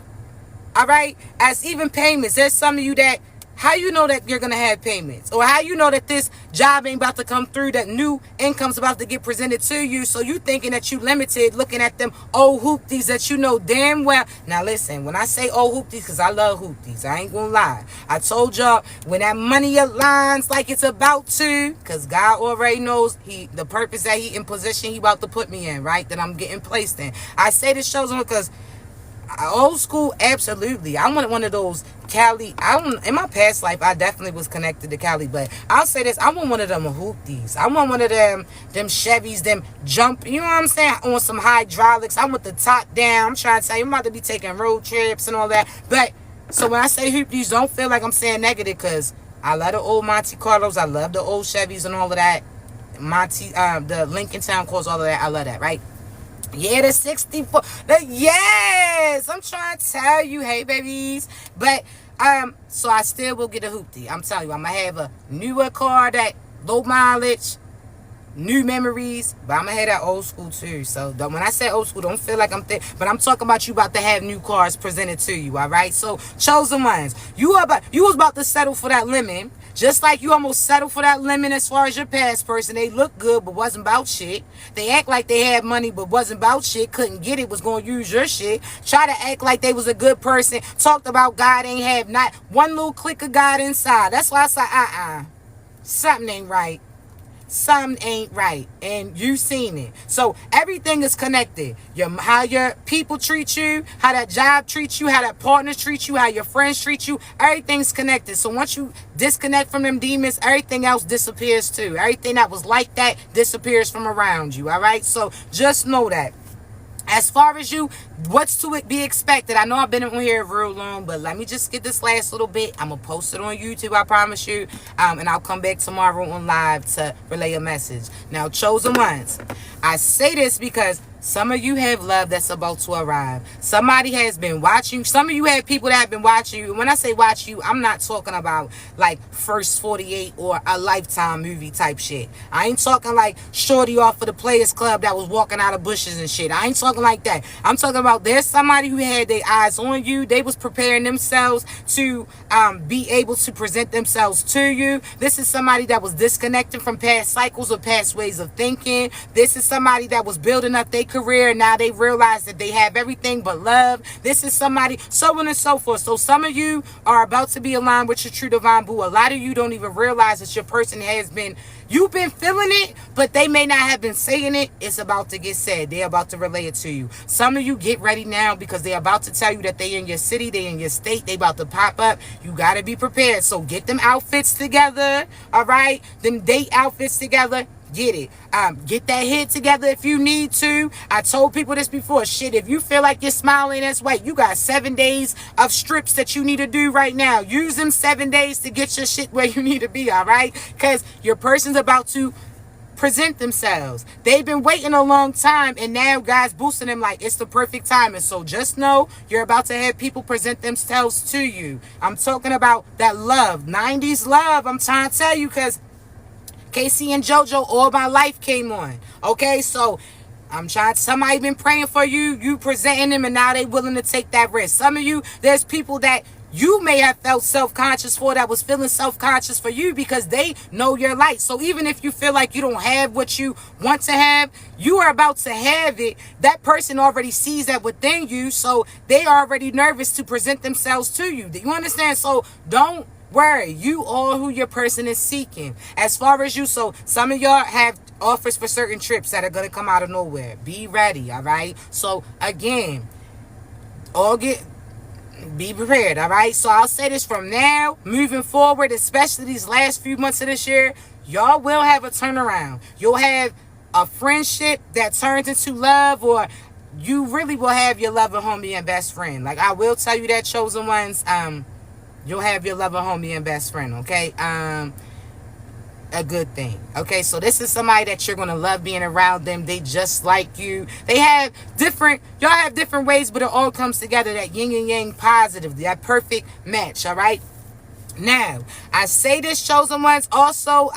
All right, as even payments, there's some of you that, how you know that you're going to have payments? Or how you know that this job ain't about to come through, that new income's about to get presented to you, so you thinking that you limited, looking at them old hoopties that you know damn well. Now listen, when I say old hoopties, because I love hoopties, I ain't going to lie. I told y'all, when that money aligns like it's about to, because God already knows the purpose that he in position he about to put me in, right? That I'm getting placed in. I say this shows on because old school, absolutely. I want one of those Cali. In my past life, I definitely was connected to Cali, but I'll say this: I want one of them hoopties. I want one of them Chevys, them jump. You know what I'm saying? I want some hydraulics. I want the top down. I'm trying to tell you, I'm about to be taking road trips and all that. But so when I say hoopties, don't feel like I'm saying negative, because I love the old Monte Carlos. I love the old Chevys and all of that. The Lincoln Town Cars, all of that. I love that, right? Yeah, the 64. Yes, I'm trying to tell you, hey babies. But so I still will get a hoopty. I'm telling you, I'm gonna have a newer car, that low mileage, new memories, but I'm gonna have that old school too. So when I say old school, don't feel like I'm but I'm talking about you about to have new cars presented to you. All right. So chosen ones, you was about to settle for that lemon. Just like you almost settled for that lemon as far as your past person. They look good, but wasn't about shit. They act like they had money, but wasn't about shit. Couldn't get it, was going to use your shit. Try to act like they was a good person. Talked about God, ain't have not one little click of God inside. That's why I said, something ain't right. Something ain't right, and you seen it. So everything is connected. How your people treat you, how that job treats you, how that partner treats you, how your friends treat you, everything's connected. So once you disconnect from them demons, everything else disappears too. Everything that was like that disappears from around you. All right, so just know that. As far as you, what's to be expected? I know I've been on here real long, but let me just get this last little bit. I'm going to post it on YouTube, I promise you. And I'll come back tomorrow on live to relay a message. Now, chosen ones, I say this because Some of you have love that's about to arrive. Somebody has been watching. Some of you have people that have been watching you. When I say watch you, I'm not talking about like First 48 or a Lifetime movie type shit. I ain't talking like Shorty off of the Players Club that was walking out of bushes and shit. I ain't talking like that. I'm talking about there's somebody who had their eyes on you. They was preparing themselves to be able to present themselves to you. This is somebody that was disconnected from past cycles or past ways of thinking. This is somebody that was building up their career and now they realize that they have everything but love. This is somebody, so on and so forth. So some of you are about to be aligned with your true divine boo. A lot of you don't even realize that your person has been, you've been feeling it, but they may not have been saying it. It's about to get said. They're about to relay it to you. Some of you get ready now because they're about to tell you that they in your city, they in your state, they about to pop up. You got to be prepared. So get them outfits together, all right? Them date outfits together. Get it. Get that head together if you need to. I told people this before. Shit, if you feel like you're smiling that's white, you got 7 days of strips that you need to do right now. Use them 7 days to get your shit where you need to be, all right? Because your person's about to present themselves. They've been waiting a long time, and now God's boosting them like it's the perfect time. And so just know you're about to have people present themselves to you. I'm talking about that love, 90s love. I'm trying to tell you, because Casey and JoJo, All My Life came on. Okay, so I'm trying. Somebody been praying for you. You presenting them, and now they willing to take that risk. Some of you, there's people that you may have felt self-conscious for that was feeling self-conscious for you because they know your light. So even if you feel like you don't have what you want to have, you are about to have it. That person already sees that within you, so they are already nervous to present themselves to you. Do you understand? So don't worry. You are who your person is seeking. As far as you, so some of y'all have offers for certain trips that are going to come out of nowhere. Be ready, all right? So again, be prepared, all right? So I'll say this from now, moving forward, especially these last few months of this year, y'all will have a turnaround. You'll have a friendship that turns into love, or you really will have your lover, homie, and best friend. Like, I will tell you that, chosen ones, you'll have your lover, homie, and best friend, okay? A good thing. Okay, so this is somebody that you're going to love being around them. They just like you. They have different, y'all have different ways, but it all comes together, that yin and yang positive, that perfect match, all right? Now, I say this, chosen ones, also,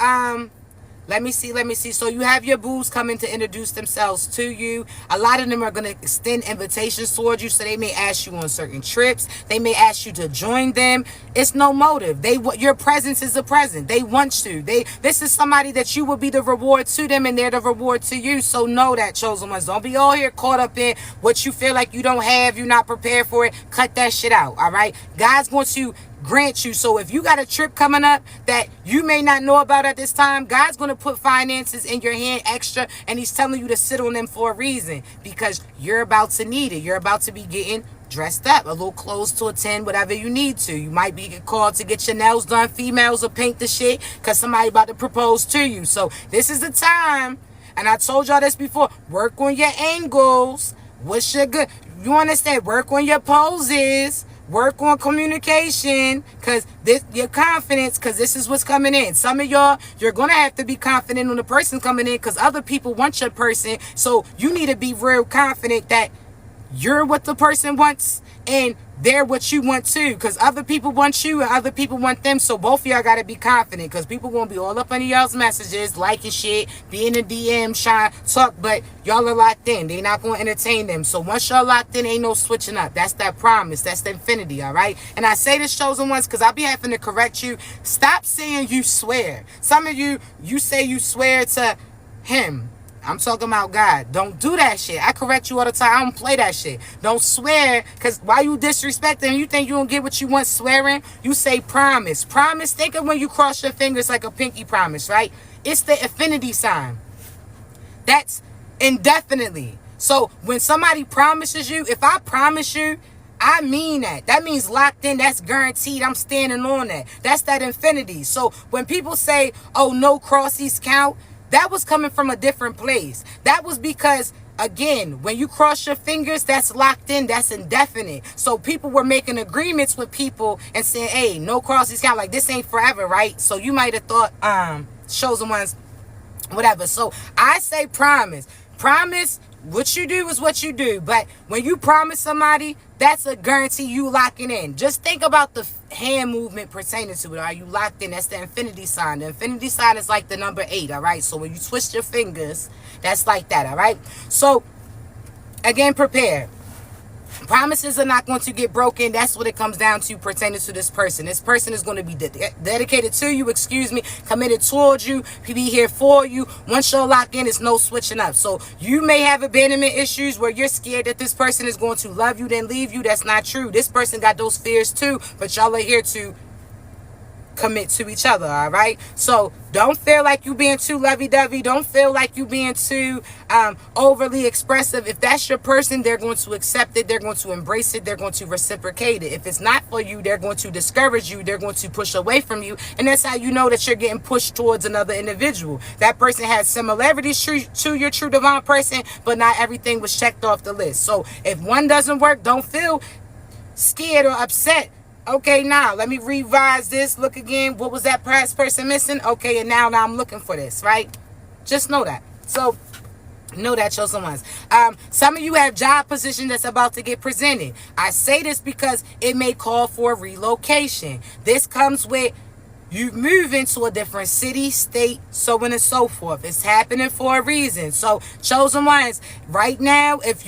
let me see. So you have your boos coming to introduce themselves to you. A lot of them are going to extend invitations towards you. So they may ask you on certain trips. They may ask you to join them. It's no motive. Your presence is a present. They want to. This is somebody that you will be the reward to them, and they're the reward to you. So know that, chosen ones. Don't be all here caught up in what you feel like you don't have. You're not prepared for it. Cut that shit out. All right. God's going to grant you. So if you got a trip coming up that you may not know about at this time, God's going to put finances in your hand extra, and he's telling you to sit on them for a reason, because you're about to need it. You're about to be getting dressed up, a little clothes to attend, whatever you need to. You might be called to get your nails done. Females will paint the shit because somebody about to propose to you. So this is the time, and I told y'all this before, work on your angles. What's your good, you understand? Work on your poses. Work on communication, because your confidence, because this is what's coming in. Some of y'all, you're going to have to be confident on the person coming in, because other people want your person. So you need to be real confident that you're what the person wants and they're what you want too, because other people want you and other people want them. So both of y'all got to be confident, because people going to be all up under y'all's messages, liking shit, be in the DM, trying to talk, but y'all are locked in. They not going to entertain them. So once y'all locked in, ain't no switching up. That's that promise. That's the infinity, all right? And I say this, chosen ones, because I be having to correct you. Stop saying you swear. Some of you say you swear to him. I'm talking about God. Don't do that shit. I correct you all the time. I don't play that shit. Don't swear, because why you disrespecting? You think you don't get what you want swearing? You say promise. Promise. Think of when you cross your fingers like a pinky promise, right? It's the infinity sign. That's indefinitely. So when somebody promises you, if I promise you, I mean that. That means locked in. That's guaranteed. I'm standing on that. That's that infinity. So when people say, oh, no crossies count, that was coming from a different place. That was because, again, when you cross your fingers, that's locked in. That's indefinite. So people were making agreements with people and saying, hey, no crossies count. Like, this ain't forever, right? So you might have thought, chosen ones, whatever. So I say promise. Promise what you do is what you do. But when you promise somebody, that's a guarantee you locking in. Just think about the hand movement pertaining to it. Are you locked in? That's the infinity sign. The infinity sign is like the number 8, all right? So when you twist your fingers, that's like that, all right? So, again, prepare. Promises are not going to get broken. That's what it comes down to pertaining to this person. This person is going to be dedicated to you, committed towards you, be here for you. Once you're locked in, it's no switching up. So you may have abandonment issues where you're scared that this person is going to love you, then leave you. That's not true. This person got those fears too, but y'all are here to commit to each other, all right? So don't feel like you being too lovey-dovey. Don't feel like you being too overly expressive. If that's your person, they're going to accept it. They're going to embrace it. They're going to reciprocate it. If it's not for you, they're going to discourage you. They're going to push away from you. And that's how you know that you're getting pushed towards another individual. That person has similarities to your true divine person, but not everything was checked off the list. So if one doesn't work, don't feel scared or upset. Okay, now let me revise this. Look again. What was that past person missing? Okay, and now I'm looking for this, right? Just know that. So know that, chosen ones. Some of you have job positions that's about to get presented. I say this because it may call for relocation. This comes with you move into a different city, state, so on and so forth. It's happening for a reason. So, chosen ones, right now, if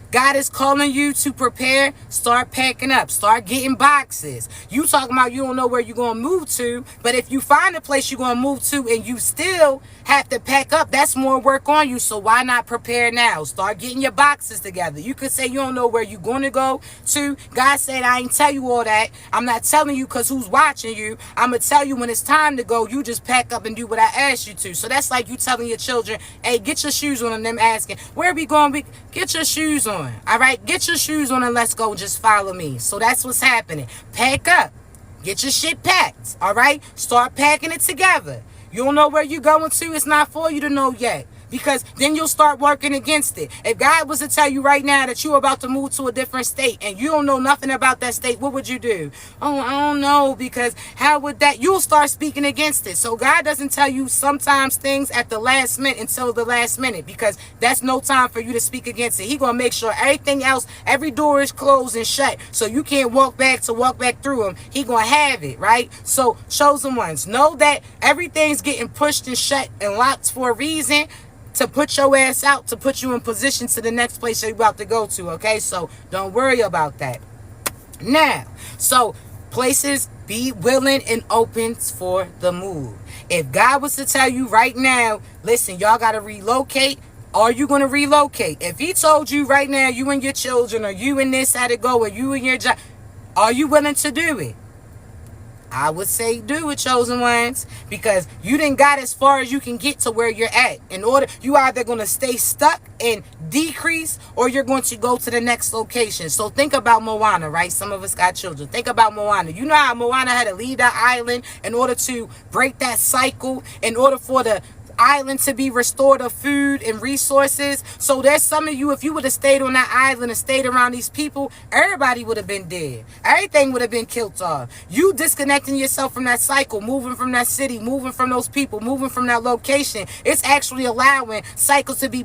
God is calling you to prepare, start packing up, start getting boxes. You talking about you don't know where you're going to move to, but if you find a place you're going to move to and you still have to pack up, that's more work on you. So why not prepare now? Start getting your boxes together. You could say you don't know where you're going to go to. God said, I ain't tell you all that. I'm not telling you because who's watching you. I'm going to tell you when it's time to go, you just pack up and do what I asked you to. So that's like you telling your children, hey, get your shoes on, and them asking, where are we going? Get your shoes on. All right, get your shoes on and let's go. Just follow me. So that's what's happening. Pack up. Get your shit packed. All right, start packing it together. You don't know where you're going to. It's not for you to know yet, because then you'll start working against it. If God was to tell you right now that you're about to move to a different state and you don't know nothing about that state, what would you do? Oh, I don't know, because how would that? You'll start speaking against it. So God doesn't tell you sometimes things at the last minute until the last minute, because that's no time for you to speak against it. He's going to make sure everything else, every door is closed and shut, so you can't walk back through them. He going to have it, right? So, chosen ones, know that everything's getting pushed and shut and locked for a reason, to put your ass out, to put you in position to the next place you're about to go to, okay? So don't worry about that. Now, so places, be willing and open for the move. If God was to tell you right now, listen, y'all got to relocate, are you going to relocate? If he told you right now, you and your children, or you and this had to go, or you and your job, are you willing to do it? I would say do it, chosen ones, because you didn't got as far as you can get to where you're at. In order, you either going to stay stuck and decrease, or you're going to go to the next location. So think about Moana, right? Some of us got children. Think about Moana. You know how Moana had to leave that island in order to break that cycle, in order for the island to be restored of food and resources. So there's some of you, if you would have stayed on that island and stayed around these people, everybody would have been dead. Everything would have been killed off. You disconnecting yourself from that cycle, moving from that city, moving from those people, moving from that location, it's actually allowing cycles to be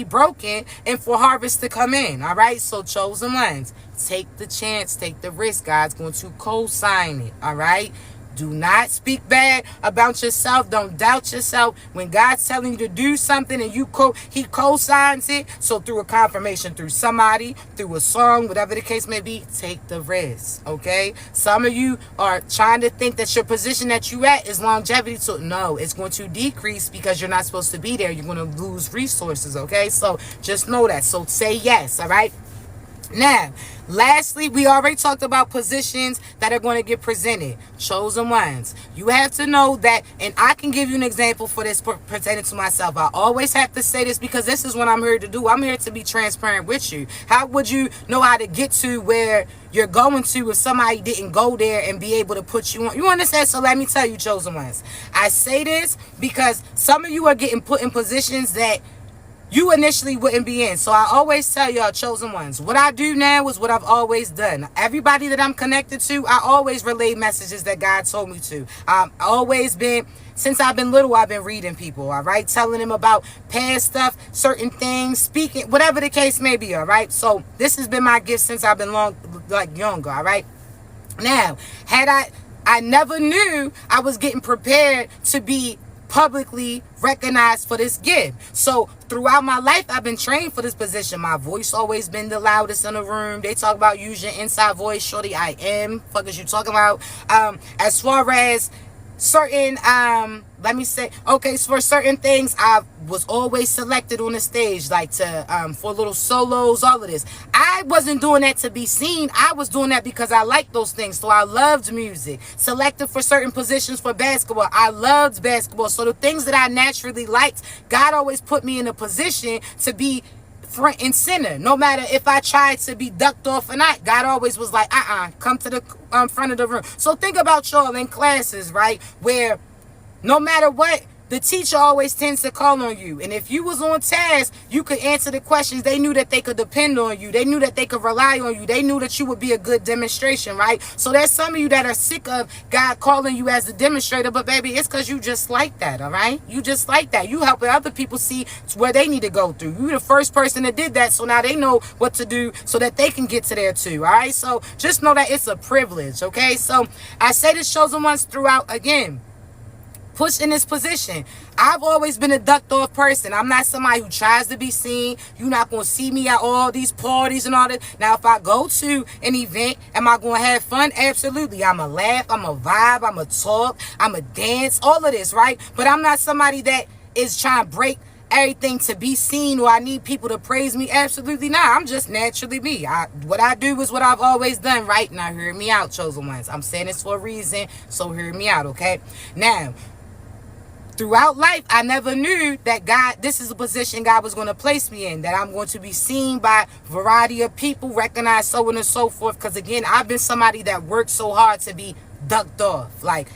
broken and for harvest to come in. All right, so chosen ones, take the chance, take the risk. God's going to co-sign it. All right, do not speak bad about yourself. Don't doubt yourself. When God's telling you to do something and he co-signs it, so through a confirmation, through somebody, through a song, whatever the case may be, take the risk, okay? Some of you are trying to think that your position that you at is longevity. So no, it's going to decrease because you're not supposed to be there. You're going to lose resources, okay? So just know that. So say yes, all right? Now, lastly, we already talked about positions that are going to get presented. Chosen ones. You have to know that, and I can give you an example for this pertaining to myself. I always have to say this because this is what I'm here to do. I'm here to be transparent with you. How would you know how to get to where you're going to if somebody didn't go there and be able to put you on? You understand? So let me tell you, chosen ones. I say this because some of you are getting put in positions that you initially wouldn't be in. So I always tell y'all, chosen ones, what I do now is what I've always done. Everybody that I'm connected to, I always relay messages that God told me to. I've always been, since I've been little, I've been reading people, all right? Telling them about past stuff, certain things, speaking, whatever the case may be, all right? So this has been my gift since I've been younger, all right? Now, I never knew I was getting prepared to be publicly recognized for this gift. So throughout my life, I've been trained for this position. My voice always been the loudest in the room. They talk about use your inside voice. Shorty, I am. Fuck is you talking about? As far as certain let me say, okay, so for certain things, I was always selected on the stage, like to for little solos, all of this. I wasn't doing that to be seen. I was doing that because I liked those things. So I loved music. Selected for certain positions for basketball. I loved basketball. So the things that I naturally liked, God always put me in a position to be front and center. No matter if I tried to be ducked off or not, God always was like, come to the front of the room. So think about y'all in classes, right, where no matter what, the teacher always tends to call on you. And if you was on task, you could answer the questions. They knew that they could depend on you. They knew that they could rely on you. They knew that you would be a good demonstration, right? So there's some of you that are sick of God calling you as a demonstrator, but baby, it's because you just like that, all right? You just like that. You helping other people see where they need to go through. You the first person that did that, so now they know what to do so that they can get to there too, all right? So just know that it's a privilege, okay? So I say this chosen ones throughout again. Pushed in this position. I've always been a ducked off person. I'm not somebody who tries to be seen. You're not going to see me at all these parties and all that. Now, if I go to an event, am I going to have fun? Absolutely. I'm a laugh. I'm a vibe. I'm a talk. I'm a dance. All of this, right? But I'm not somebody that is trying to break everything to be seen, or I need people to praise me. Absolutely not. I'm just naturally me. What I do is what I've always done, right? Now, hear me out, chosen ones. I'm saying this for a reason, so hear me out, okay? Now, throughout life, I never knew that God, this is a position God was going to place me in, that I'm going to be seen by a variety of people, recognized, so on and so forth. Because again, I've been somebody that worked so hard to be ducked off. Like,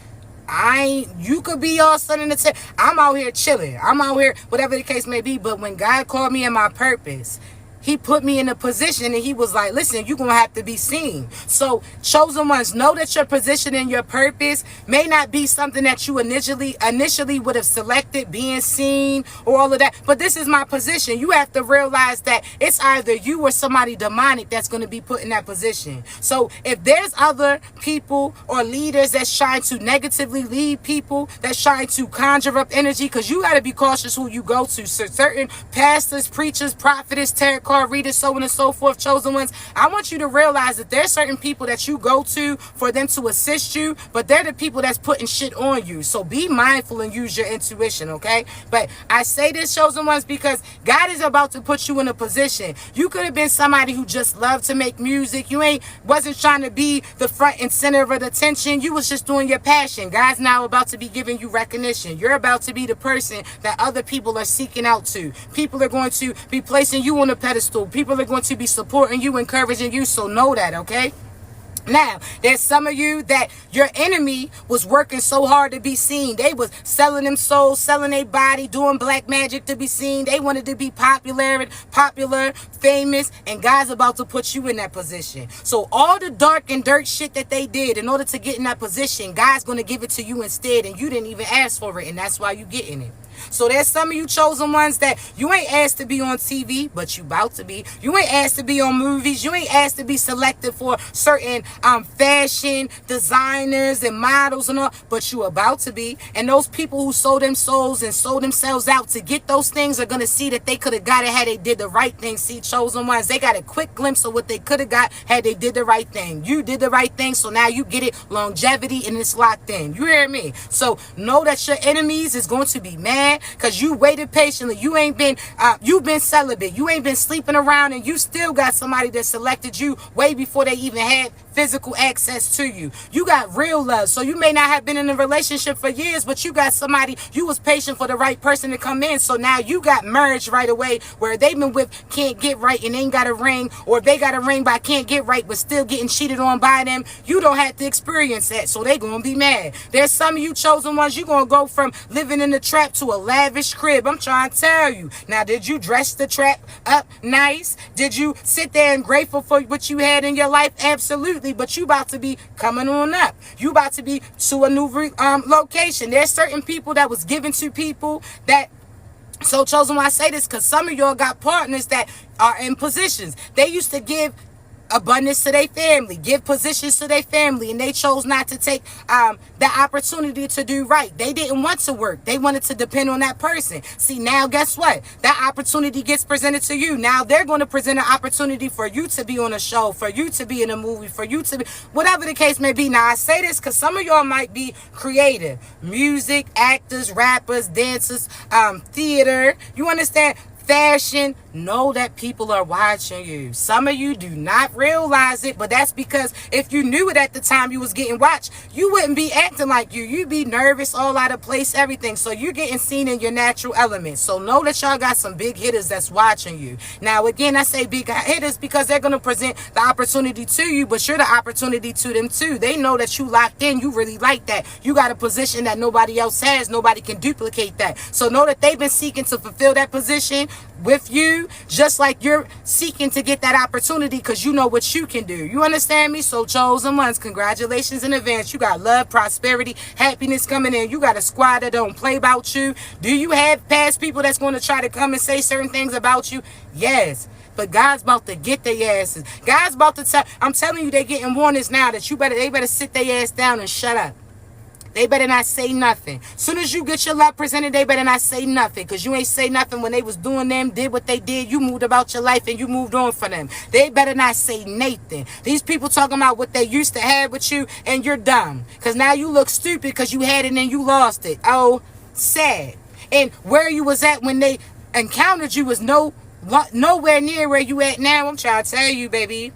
you could be all sun in the tent. I'm out here chilling. I'm out here, whatever the case may be. But when God called me in my purpose, He put me in a position and He was like, listen, you're going to have to be seen. So chosen ones, know that your position and your purpose may not be something that you initially would have selected, being seen or all of that. But this is my position. You have to realize that it's either you or somebody demonic that's going to be put in that position. So if there's other people or leaders that's trying to negatively lead people, that's trying to conjure up energy, because you got to be cautious who you go to. So certain pastors, preachers, prophetess, tarot card readers, so on and so forth, chosen ones, I want you to realize that there's certain people that you go to for them to assist you, but they're the people that's putting shit on you. So be mindful and use your intuition, okay? But I say this, chosen ones, because God is about to put you in a position. You could have been somebody who just loved to make music. You wasn't trying to be the front and center of the attention. You was just doing your passion. God's now about to be giving you recognition. You're about to be the person that other people are seeking out to. People are going to be placing you on a pedestal. People are going to be supporting you, encouraging you. So know that, okay? Now, there's some of you that your enemy was working so hard to be seen. They was selling them souls, selling their body, doing black magic to be seen. They wanted to be popular, famous, and God's about to put you in that position. So all the dark and dirt shit that they did in order to get in that position, God's going to give it to you instead, and you didn't even ask for it, and that's why you getting it. So there's some of you chosen ones that you ain't asked to be on TV, but you about to be. You ain't asked to be on movies. You ain't asked to be selected for certain fashion designers and models and all, but you about to be. And those people who sold them souls and sold themselves out to get those things are going to see that they could have got it had they did the right thing. See, chosen ones, they got a quick glimpse of what they could have got had they did the right thing. You did the right thing, so now you get it, longevity, and it's locked in. You hear me? So know that your enemies is going to be mad because you waited patiently. You ain't been you've been celibate. You ain't been sleeping around, and you still got somebody that selected you way before they even had physical access to you. You got real love. So you may not have been in a relationship for years, but you got somebody, you was patient for the right person to come in. So now you got marriage right away, where they've been with can't get right and ain't got a ring, or if they got a ring but can't get right but still getting cheated on by them. You don't have to experience that, so they gonna be mad. There's some of you chosen ones, you gonna go from living in the trap to a lavish crib. I'm trying to tell you. Now, did you dress the trap up nice? Did you sit there and grateful for what you had in your life? Absolutely. But you about to be coming on up. You about to be to a new location. There's certain people that was given to people that, so chosen, why I say this, because some of y'all got partners that are in positions. They used to give abundance to their family, give positions to their family, and they chose not to take the opportunity to do right. They didn't want to work. They wanted to depend on that person. See, now guess what? That opportunity gets presented to you. Now they're going to present an opportunity for you to be on a show, for you to be in a movie, for you to be, whatever the case may be. Now I say this because some of y'all might be creative, music, actors, rappers, dancers, theater. You understand? Fashion. Know that people are watching you. Some of you do not realize it, but that's because if you knew it at the time you was getting watched, you wouldn't be acting like you. You'd be nervous, all out of place, everything. So you're getting seen in your natural element. So know that y'all got some big hitters that's watching you. Now, again, I say big hitters because they're going to present the opportunity to you, but you're the opportunity to them too. They know that you locked in. You really like that. You got a position that nobody else has. Nobody can duplicate that. So know that they've been seeking to fulfill that position with you, just like you're seeking to get that opportunity because you know what you can do. You understand me? So chosen ones, congratulations in advance. You got love, prosperity, happiness coming in. You got a squad that don't play about you. Do you have past people that's going to try to come and say certain things about you? Yes. But God's about to get their asses. God's about to tell, I'm telling you, they're getting warnings now that they better sit their ass down and shut up. They better not say nothing. Soon as you get your love presented, they better not say nothing. Because you ain't say nothing when they was doing them, did what they did. You moved about your life and you moved on for them. They better not say nothing. These people talking about what they used to have with you, and you're dumb. Because now you look stupid because you had it and you lost it. Oh, sad. And where you was at when they encountered you was nowhere near where you at now. I'm trying to tell you, baby.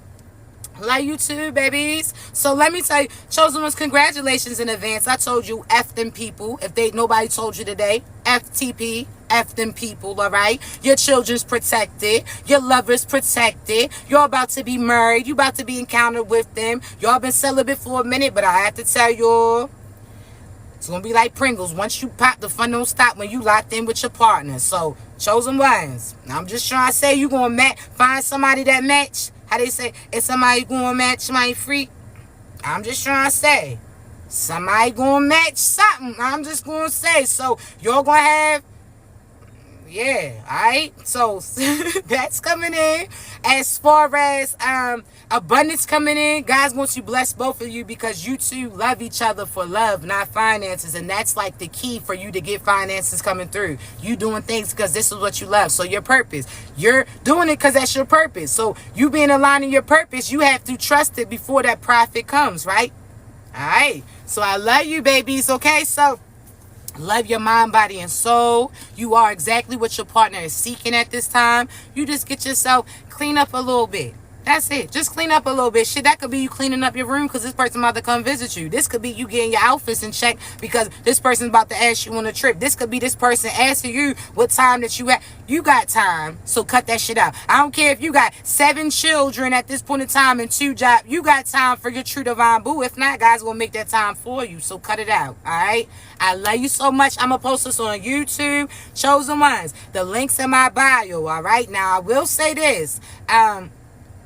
Love you too, babies. So let me tell you, chosen ones, congratulations in advance. I told you, F them people. If nobody told you today, FTP, F them people, all right? Your children's protected. Your lover's protected. You're about to be married. You about to be encountered with them. Y'all been celibate for a minute, but I have to tell y'all, it's going to be like Pringles. Once you pop, the fun don't stop when you locked in with your partner. So, chosen ones, I'm just trying to say you going to find somebody that match. How they say, if somebody going to match my freak, I'm just trying to say, somebody going to match something. I'm just going to say. So, you're going to have, yeah, all right? So, that's coming in. As far as abundance coming in, God's going to bless both of you because you two love each other for love, not finances. And that's like the key for you to get finances coming through. You doing things because this is what you love. So your purpose, you're doing it because that's your purpose. So you being aligned in your purpose, you have to trust it before that profit comes, right? All right. So I love you, babies. Okay. So love your mind, body, and soul. You are exactly what your partner is seeking at this time. You just get yourself clean up a little bit. That's it. Just clean up a little bit. Shit, that could be you cleaning up your room because this person about to come visit you. This could be you getting your outfits in check because this person's about to ask you on a trip. This could be this person asking you what time that you have. You got time, so cut that shit out. I don't care if you got 7 children at this point in time and 2 jobs. You got time for your true divine boo. If not, God's going to make that time for you, so cut it out, all right? I love you so much. I'm going to post this on YouTube. Chosen ones. The link's in my bio, all right? Now, I will say this.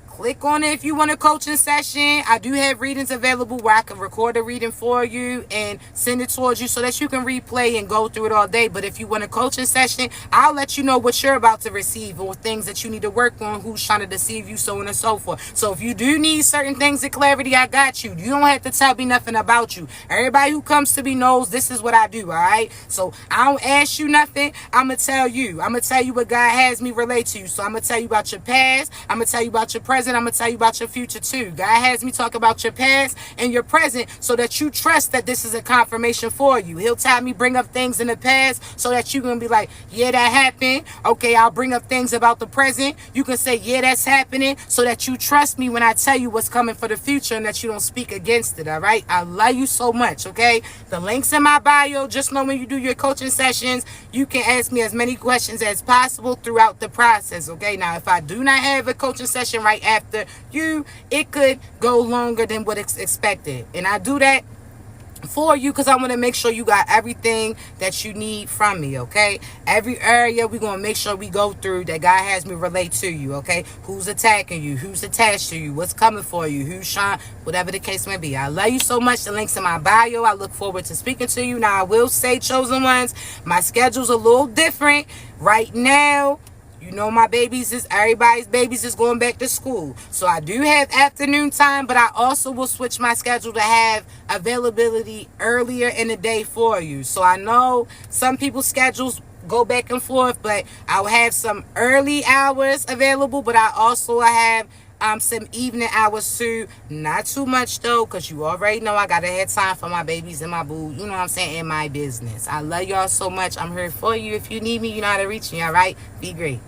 Click on it if you want a coaching session. I do have readings available where I can record a reading for you and send it towards you so that you can replay and go through it all day. But if you want a coaching session, I'll let you know what you're about to receive or things that you need to work on, who's trying to deceive you, so on and so forth. So if you do need certain things of clarity, I got you. You don't have to tell me nothing about you. Everybody who comes to me knows this is what I do, all right? So I don't ask you nothing. I'm going to tell you. I'm going to tell you what God has me relate to you. So I'm going to tell you about your past. I'm going to tell you about your present. present, I'm going to tell you about your future too. God has me talk about your past and your present so that you trust that this is a confirmation for you. He'll tell me bring up things in the past so that you're going to be like, yeah, that happened. Okay, I'll bring up things about the present. You can say, yeah, that's happening, so that you trust me when I tell you what's coming for the future and that you don't speak against it, all right? I love you so much, okay? The link's in my bio. Just know when you do your coaching sessions, you can ask me as many questions as possible throughout the process, okay? Now, if I do not have a coaching session right after you, it could go longer than what is expected. And I do that for you because I want to make sure you got everything that you need from me, okay? Every area we're going to make sure we go through that God has me relate to you, okay? Who's attacking you? Who's attached to you? What's coming for you? Who's trying? Whatever the case may be. I love you so much. The link's in my bio. I look forward to speaking to you. Now, I will say, chosen ones, my schedule's a little different right now. You know, everybody's babies is going back to school. So I do have afternoon time, but I also will switch my schedule to have availability earlier in the day for you. So I know some people's schedules go back and forth, but I'll have some early hours available, but I also have some evening hours too. Not too much though, because you already know I gotta have time for my babies and my boo, you know what I'm saying, in my business. I love y'all so much. I'm here for you. If you need me, you know how to reach me, all right? Be great.